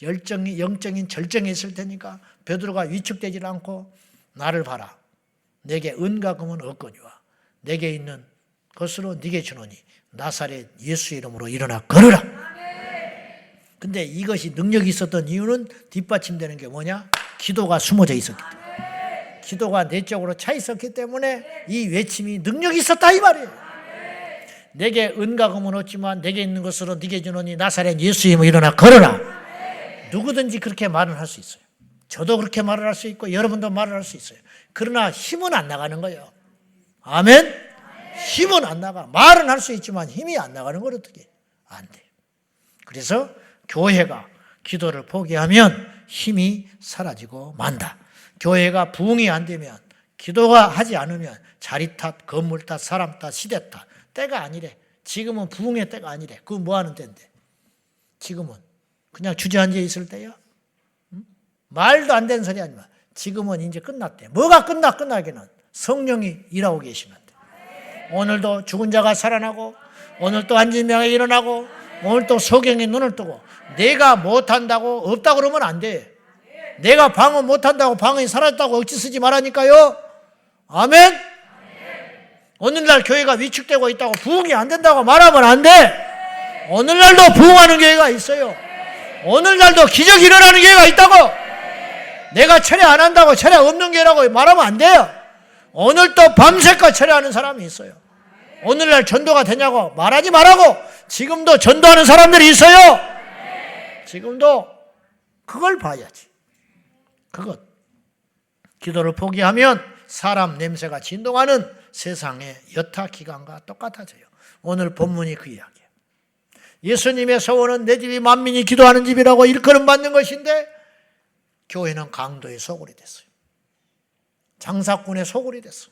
영적인 절정에 있을 테니까 베드로가 위축되지 않고 나를 봐라. 내게 은과 금은 없거니와 내게 있는 것으로 네게 주노니 나사렛 예수 이름으로 일어나 걸으라. 근데 이것이 능력이 있었던 이유는 뒷받침되는 게 뭐냐? 기도가 숨어져 있었기 때문에, 기도가 내적으로 차 있었기 때문에 이 외침이 능력이 있었다 이 말이에요. 내게 은과 금은 없지만 내게 있는 것으로 네게 주노니 나사렛 예수님을 일어나 걸어라. 누구든지 그렇게 말을 할 수 있어요. 저도 그렇게 말을 할 수 있고 여러분도 말을 할 수 있어요. 그러나 힘은 안 나가는 거예요. 아멘? 힘은 안 나가. 말은 할 수 있지만 힘이 안 나가는 걸 어떻게? 안 돼. 그래서 교회가 기도를 포기하면 힘이 사라지고 만다. 교회가 부흥이 안 되면, 기도가 하지 않으면 자리 탓, 건물 탓, 사람 탓, 시대 탓. 때가 아니래. 지금은 부흥의 때가 아니래. 그건 뭐 하는 때인데? 지금은 그냥 주저앉아 있을 때야? 응? 말도 안 되는 소리 하지 마. 지금은 이제 끝났대. 뭐가 끝나기는 성령이 일하고 계시는데. 오늘도 죽은 자가 살아나고, 오늘 또 앉은 자가 일어나고, 오늘 또 소경이 눈을 뜨고. 내가 못한다고 없다고 그러면 안 돼. 내가 방언 못한다고 방언이 사라졌다고 억지 쓰지 말라니까요. 아멘? 오늘날 교회가 위축되고 있다고 부흥이 안 된다고 말하면 안 돼. 오늘날도 부흥하는 교회가 있어요. 오늘날도 기적이 일어나는 교회가 있다고. 내가 철회 안 한다고 철회 없는 교회라고 말하면 안 돼요. 오늘 또 밤새껏 철회하는 사람이 있어요. 오늘날 전도가 되냐고 말하지 말라고. 지금도 전도하는 사람들이 있어요. 지금도 그걸 봐야지. 그것. 기도를 포기하면 사람 냄새가 진동하는 세상의 여타 기관과 똑같아져요. 오늘 본문이 그 이야기예요. 예수님의 소원은 내 집이 만민이 기도하는 집이라고 일컬음 받는 것인데 교회는 강도의 소굴이 됐어요. 장사꾼의 소굴이 됐어.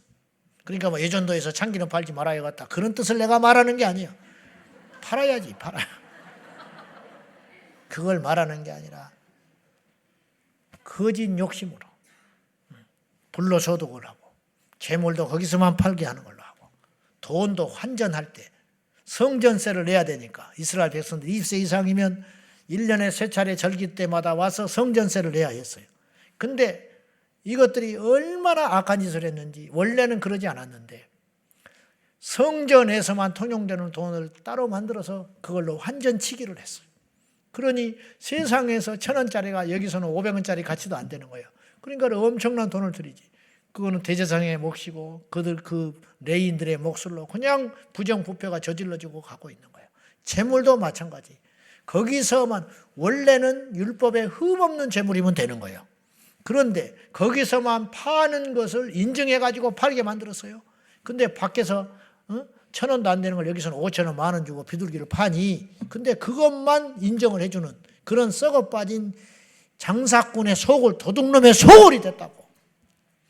그러니까 뭐 예전도에서 참기름 팔지 말아야겠다. 그런 뜻을 내가 말하는 게 아니야. 팔아야지, 팔아야. 그걸 말하는 게 아니라 거짓 욕심으로 불로소득을 하고 재물도 거기서만 팔게 하는 걸로 하고 돈도 환전할 때 성전세를 내야 되니까 이스라엘 백성들 20세 이상이면 1년에 3차례 절기 때마다 와서 성전세를 내야 했어요. 근데 이것들이 얼마나 악한 짓을 했는지 원래는 그러지 않았는데 성전에서만 통용되는 돈을 따로 만들어서 그걸로 환전치기를 했어요. 그러니 세상에서 1,000원짜리가 여기서는 500원짜리 가치도 안 되는 거예요. 그러니까 엄청난 돈을 들이지. 그거는 대제사장의 몫이고 그들 그 레인들의 몫으로 그냥 부정부패가 저질러지고 가고 있는 거예요. 재물도 마찬가지. 거기서만 원래는 율법에 흠없는 재물이면 되는 거예요. 그런데 거기서만 파는 것을 인증해가지고 팔게 만들었어요. 근데 밖에서 1,000원도 안 되는 걸 여기서는 5,000원, 10,000원 주고 비둘기를 파니 근데 그것만 인정을 해주는 그런 썩어 빠진 장사꾼의 속을 도둑놈의 소굴이 됐다고.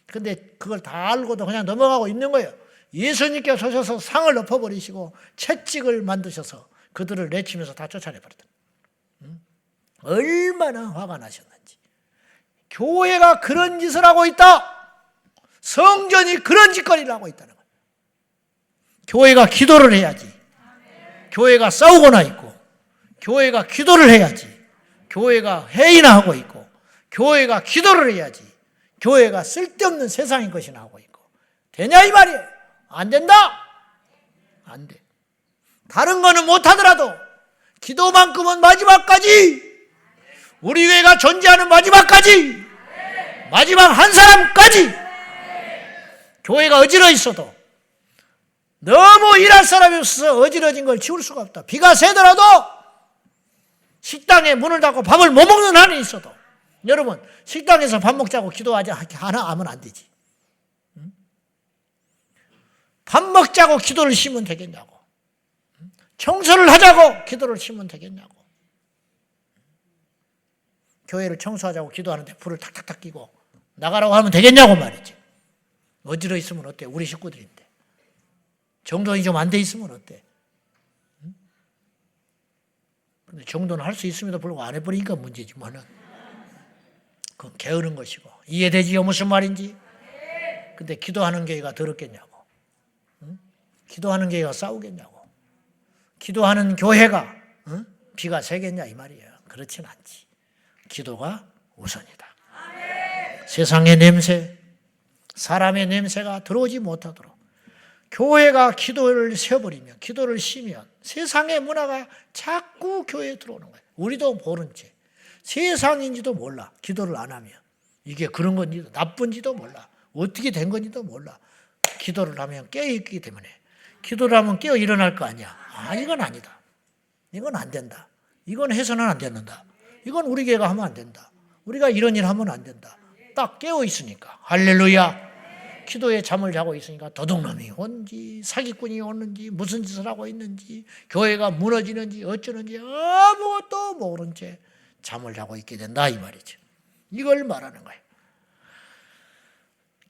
근데 그걸 다 알고도 그냥 넘어가고 있는 거예요. 예수님께서 오셔서 상을 엎어버리시고 채찍을 만드셔서 그들을 내치면서 다 쫓아내버렸다. 얼마나 화가 나셨는지. 교회가 그런 짓을 하고 있다. 성전이 그런 짓거리를 하고 있다는 거예요. 교회가 기도를 해야지. 교회가 싸우거나 있고 교회가 기도를 해야지. 교회가 회의나 하고 있고 교회가 기도를 해야지. 교회가 쓸데없는 세상의 것이나 하고 있고 되냐 이 말이에요. 안 된다. 안 돼. 다른 거는 못하더라도 기도만큼은 마지막까지 우리 교회가 존재하는 마지막까지 마지막 한 사람까지 교회가 어지러 있어도 너무 일할 사람이 없어서 어지러진 걸 치울 수가 없다. 비가 새더라도 식당에 문을 닫고 밥을 못 먹는 한이 있어도 여러분 식당에서 밥 먹자고 기도하지 하나 하면 안 되지. 밥 먹자고 기도를 쉬면 되겠냐고. 청소를 하자고 기도를 쉬면 되겠냐고. 교회를 청소하자고 기도하는데 불을 탁탁탁 끼고 나가라고 하면 되겠냐고 말이지. 어지러 있으면 어때? 우리 식구들인데. 정돈이 좀 안 돼 있으면 어때? 근데 정돈을 할 수 있음에도 불구하고 안 해버리니까 문제지만은 그건 게으른 것이고 이해되지요 무슨 말인지? 근데 기도하는 교회가 더럽겠냐고. 기도하는 교회가 싸우겠냐고. 기도하는 교회가 비가 새겠냐 이 말이에요. 그렇진 않지. 기도가 우선이다. 세상의 냄새, 사람의 냄새가 들어오지 못하도록 교회가 기도를 세워버리면, 기도를 쉬면 세상의 문화가 자꾸 교회에 들어오는 거예요. 우리도 모른 채 세상인지도 몰라. 기도를 안 하면 이게 그런 건지도 나쁜지도 몰라. 어떻게 된 건지도 몰라. 기도를 하면 깨어있기 때문에. 기도를 하면 깨어 일어날 거 아니야. 이건 아니다. 이건 안 된다. 이건 해서는 안 된다. 이건 우리 교회가 하면 안 된다. 우리가 이런 일 하면 안 된다. 딱 깨어 있으니까. 할렐루야. 기도에 잠을 자고 있으니까 도둑놈이 온지 사기꾼이 오는지 무슨 짓을 하고 있는지 교회가 무너지는지 어쩌는지 아무것도 모른 채 잠을 자고 있게 된다 이 말이죠. 이걸 말하는 거예요.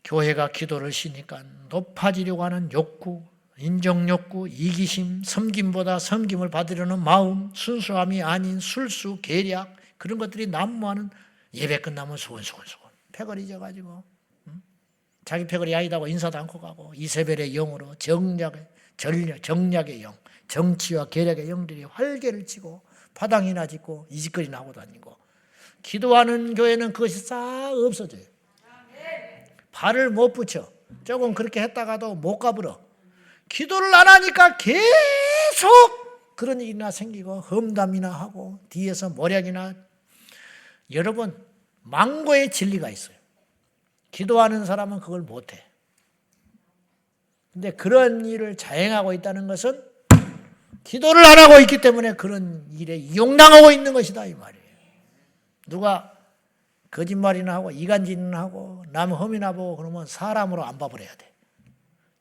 교회가 기도를 쉬니까 높아지려고 하는 욕구, 인정욕구, 이기심, 섬김보다 섬김을 받으려는 마음, 순수함이 아닌 술수, 계략 그런 것들이 난무하는 예배 끝나면 수근수근수근 패거리 져가지고 자기 패거리 아니다고 인사도 않고 가고 이세벨의 영으로 정략의 영, 정치와 계략의 영들이 활개를 치고 파당이나 짓고 이짓거리나 하고 다니고 기도하는 교회는 그것이 싹 없어져요. 발을 못 붙여. 조금 그렇게 했다가도 못 가버려. 기도를 안 하니까 계속 그런 일이나 생기고 험담이나 하고 뒤에서 모략이나 여러분 망고의 진리가 있어요. 기도하는 사람은 그걸 못해. 근데 그런 일을 자행하고 있다는 것은 기도를 안 하고 있기 때문에 그런 일에 이용당하고 있는 것이다 이 말이에요. 누가 거짓말이나 하고 이간질이나 하고 남 험이나 보고 그러면 사람으로 안 봐버려야 돼.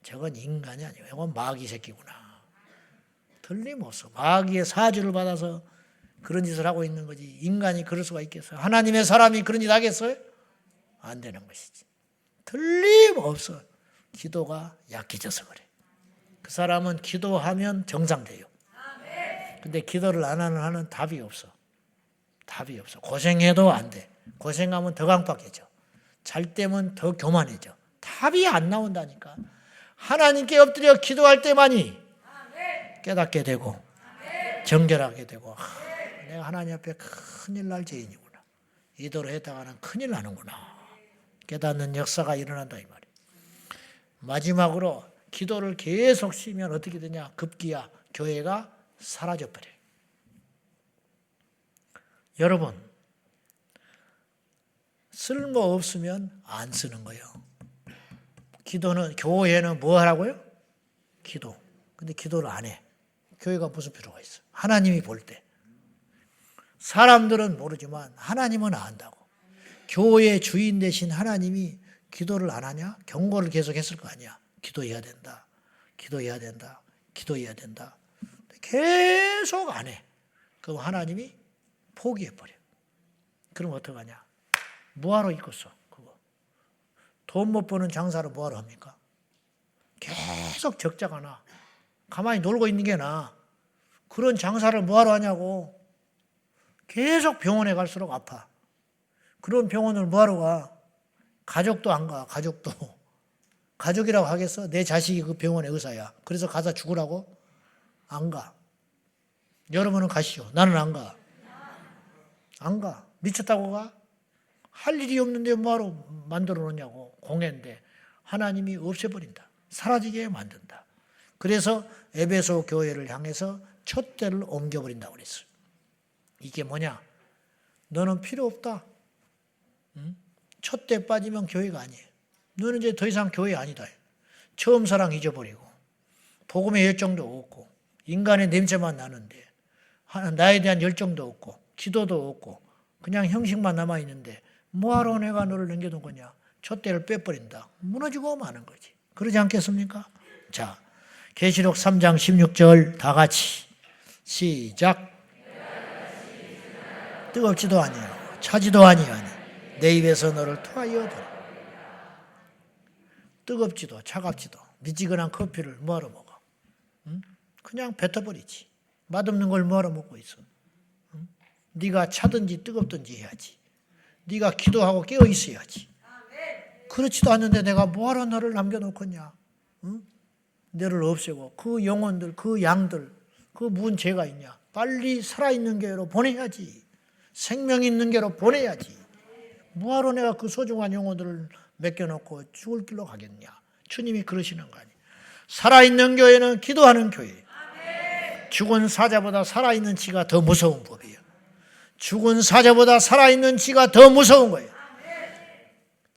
저건 인간이 아니에요. 이건 마귀 새끼구나. 틀림없어. 마귀의 사주를 받아서 그런 짓을 하고 있는 거지. 인간이 그럴 수가 있겠어요? 하나님의 사람이 그런 짓 하겠어요? 안 되는 것이지. 틀림없어. 기도가 약해져서 그래. 그 사람은 기도하면 정상돼요. 근데 기도를 안 하는 한은 답이 없어. 답이 없어. 고생해도 안 돼. 고생하면 더 강박해져. 잘 때면 더 교만해져. 답이 안 나온다니까. 하나님께 엎드려 기도할 때만이 깨닫게 되고 정결하게 되고 내가 하나님 앞에 큰일 날 죄인이구나. 이대로 했다가는 큰일 나는구나. 깨닫는 역사가 일어난다 이 말이에요. 마지막으로 기도를 계속 쉬면 어떻게 되냐. 급기야 교회가 사라져버려요. 여러분 쓸모없으면 안 쓰는 거예요. 기도는 교회는 뭐 하라고요? 기도. 근데 기도를 안 해. 교회가 무슨 필요가 있어? 하나님이 볼 때. 사람들은 모르지만 하나님은 안다고. 교회의 주인 되신 하나님이 기도를 안 하냐? 경고를 계속했을 거 아니야. 기도해야 된다. 기도해야 된다. 기도해야 된다. 계속 안 해. 그럼 하나님이 포기해버려. 그럼 어떡하냐? 뭐하러 있겠어? 그거. 돈 못 버는 장사를 뭐하러 합니까? 계속 적자가 나. 가만히 놀고 있는 게 나아. 그런 장사를 뭐하러 하냐고. 계속 병원에 갈수록 아파. 그런 병원을 뭐하러 가? 가족도 안 가. 가족도. 가족이라고 하겠어? 내 자식이 그 병원의 의사야. 그래서 가서 죽으라고? 안 가. 여러분은 가시오. 나는 안 가. 안 가. 미쳤다고 가? 할 일이 없는데 뭐하러 만들어 놓냐고. 공예인데 하나님이 없애버린다. 사라지게 만든다. 그래서 에베소 교회를 향해서 촛대를 옮겨버린다고 그랬어요. 이게 뭐냐? 너는 필요 없다. 응? 촛대 빠지면 교회가 아니에요. 너는 이제 더 이상 교회 아니다. 처음 사랑 잊어버리고 복음의 열정도 없고 인간의 냄새만 나는데 나에 대한 열정도 없고 기도도 없고 그냥 형식만 남아있는데 뭐하러 내가 너를 남겨둔 거냐. 촛대를 빼버린다. 무너지고 마는 거지. 그러지 않겠습니까? 자, 계시록 3장 16절 다 같이 시작. 뜨겁지도 아니요 차지도 아니하니 내 입에서 너를 토하여 버려. 뜨겁지도 차갑지도 미지근한 커피를 뭐하러 먹어? 응? 그냥 뱉어버리지. 맛없는 걸 뭐하러 먹고 있어? 응? 네가 차든지 뜨겁든지 해야지. 네가 기도하고 깨어 있어야지. 그렇지도 않는데 내가 뭐하러 너를 남겨놓겠냐? 응? 너를 없애고 그 영혼들, 그 양들, 그 무슨 죄가 있냐? 빨리 살아있는 교회로 보내야지. 생명 있는 교회로 보내야지. 뭐하러 내가 그 소중한 영혼들을 맡겨놓고 죽을 길로 가겠냐? 주님이 그러시는 거 아니에요. 살아있는 교회는 기도하는 교회. 죽은 사자보다 살아있는 지가 더 무서운 법이에요. 죽은 사자보다 살아있는 지가 더 무서운 거예요.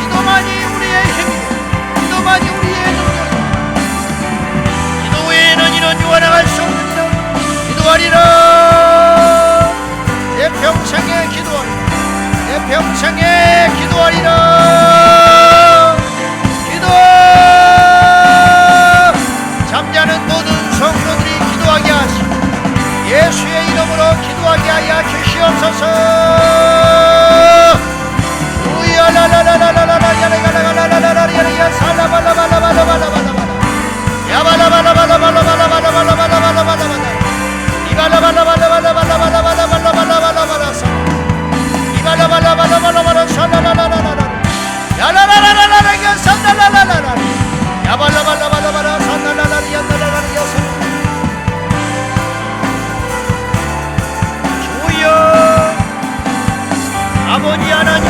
기도만이 우리의 힘이요 기도만이 우리의 능력이요 기도 외에는 이런 유한나갈 수 없느니라. 기도하리라. 내 평생에 기도하리라. 내 평생에 기도하리라. 기도. 잠자는 모든 성도들이 기도하게 하시고 예수의 이름으로 기도하게 하여 주시옵소서. 주여 아버지 하나님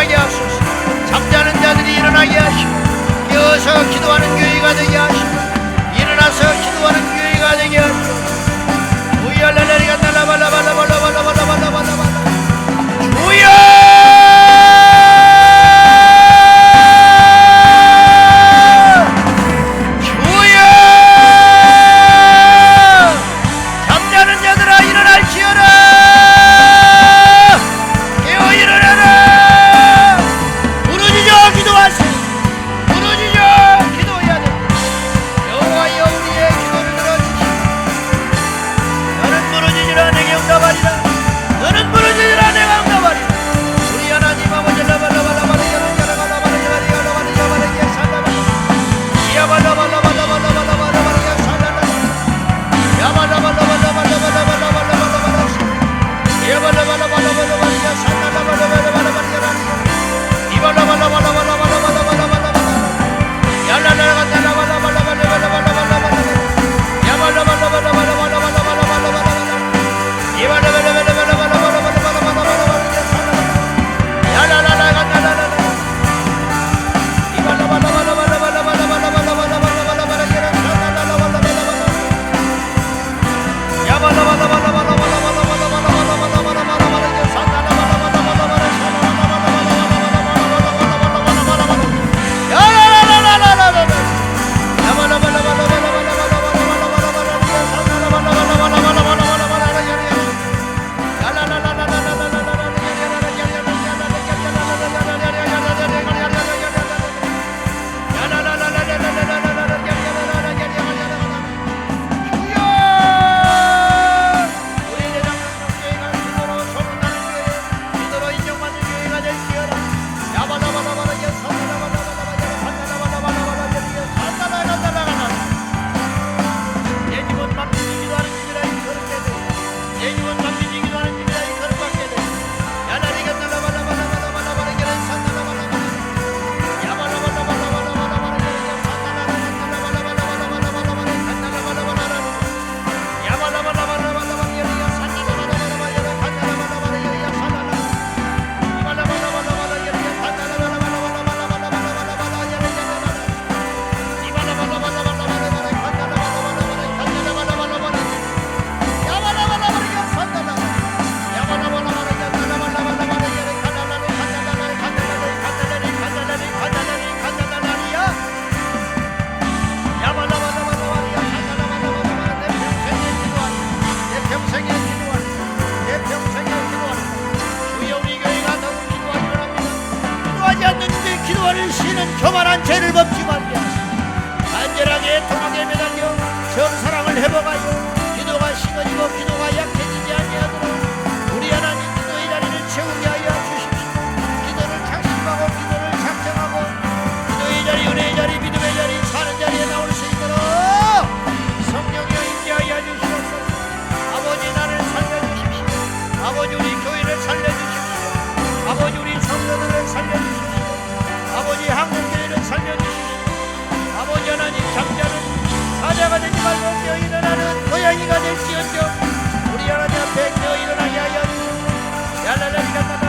일어나게 하소서. 잠자는 자들이 일어나게 하시고 깨어서 기도하는 교회가 되게 하시고 일어나서 기도하는 교회가 되게 하시고 우야랄라리가 날라발라발라발라발라발라발라발라발라 주여 교만한 죄를 범지 말게 하시고 간절하게 통하게 매달려 정사랑을 회복하여 기도가 식어지고 기도가 약해지지 아니하도록 우리 하나님 기도의 자리를 채우게 하여 주십시오. 기도를 작심하고 기도를 작정하고 기도의 자리, 은혜의 자리, 믿음의 자리, 사는 자리에 나올 수 있도록 성령이여 임재하여 주시옵소서. 아버지 나를 살려주십시오. 아버지 우리 교회를 살려주십시오. 아버지 우리 성도들을 살려주십시오. 아버지 한국교회를 살려주시고 아버지 하나님 잠자는 사자가 되지 말고 깨어 일어나는 고양이가 될지언정 우리 하나님 앞에 깨어 일어나게 하여 일어나라 일어나라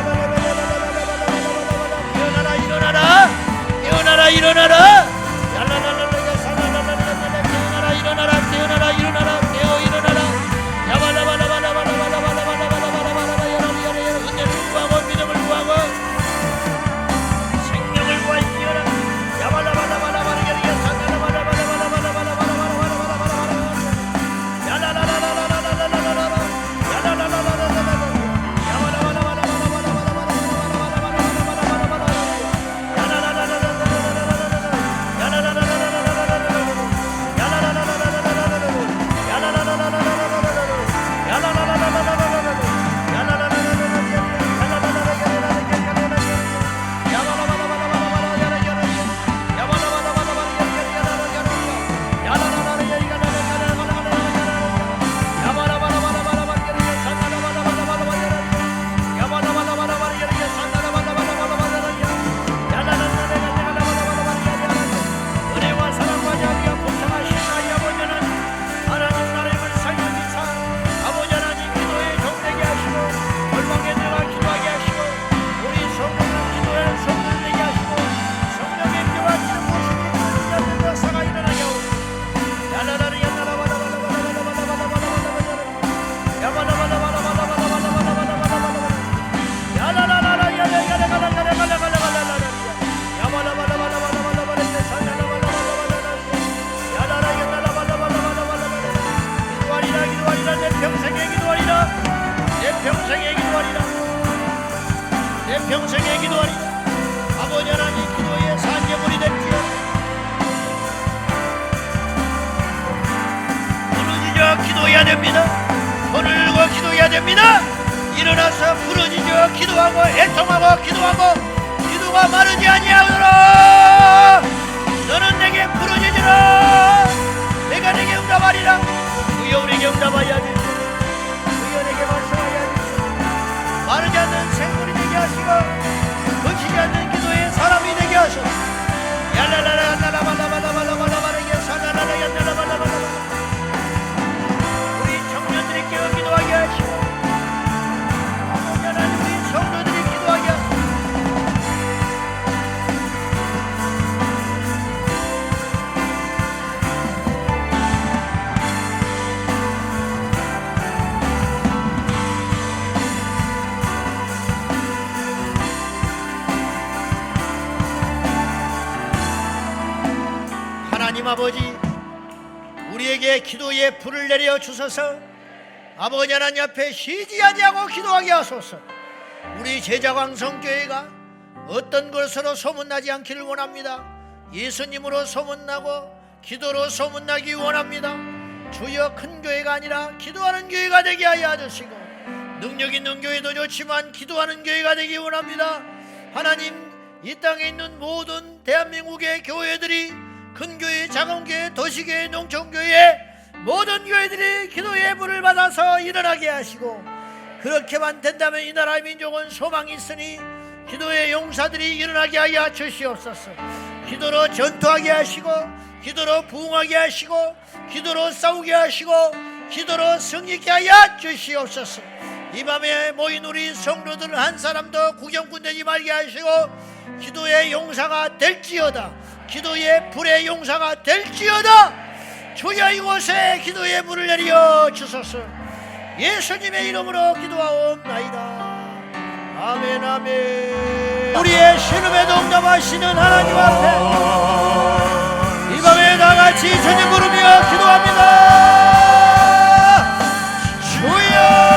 일어나라 일어나라 깨어나라 일어나라 깨어나라 일어나라 깨어 일어나라 은혜를 구하고 믿음을 구하고 평생에 기도하리라. 내 평생에 기도하리라. 아버지 하나님 기도의 산재물이 될지어다. 부르짖어 기도해야 됩니다. 손을 들고 기도해야 됩니다. 일어나서 부르짖어 기도하고 애통하고 기도하고 기도가 마르지 아니하도록 너는 내게 부르짖으라. 내가 내게 응답하리라. 주여 우리에게 응답하여야지. 주여 내게 말씀하여야지. 마르지 않는 생물이 되게 하시고 거치지 않는 기도의 사람이 되게 하소서. 얄랄라라 얄랄라발라발라발라발라발라게 사랄라라 얄랄라발라발라. 우리 청년들이 깨어 기도하게 하시고 하나님 우리 성도들이 기도하게 하소서. 하나님 아버지 우리에게 기도의 불을 내려 주소서. 아버지 하나님 앞에 쉬지 아니하고 기도하게 하소서. 우리 제자광성교회가 어떤 것으로 소문나지 않기를 원합니다. 예수님으로 소문나고 기도로 소문나기 원합니다. 주여 큰 교회가 아니라 기도하는 교회가 되게 하여 주시고 능력 있는 교회도 좋지만 기도하는 교회가 되기 원합니다. 하나님 이 땅에 있는 모든 대한민국의 교회들이 큰 교회, 작은 교회, 도시교회, 농촌교회 모든 교회들이 기도의 불을 받아서 일어나게 하시고 그렇게만 된다면 이 나라의 민족은 소망이 있으니 기도의 용사들이 일어나게 하여 주시옵소서. 기도로 전투하게 하시고 기도로 부흥하게 하시고 기도로 싸우게 하시고 기도로 승리케 하여 주시옵소서. 이 밤에 모인 우리 성도들 한 사람도 구경꾼 되지 말게 하시고 기도의 용사가 될지어다. 기도의 불의 용사가 될지어다. 주여 이곳에 기도의 불을 내려 주소서. 예수님의 이름으로 기도하옵나이다. 아멘 아멘. 우리의 신음에도 응답하시는 하나님 앞에 이 밤에 다같이 주님 부르며 기도합니다. 주여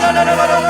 la la la la la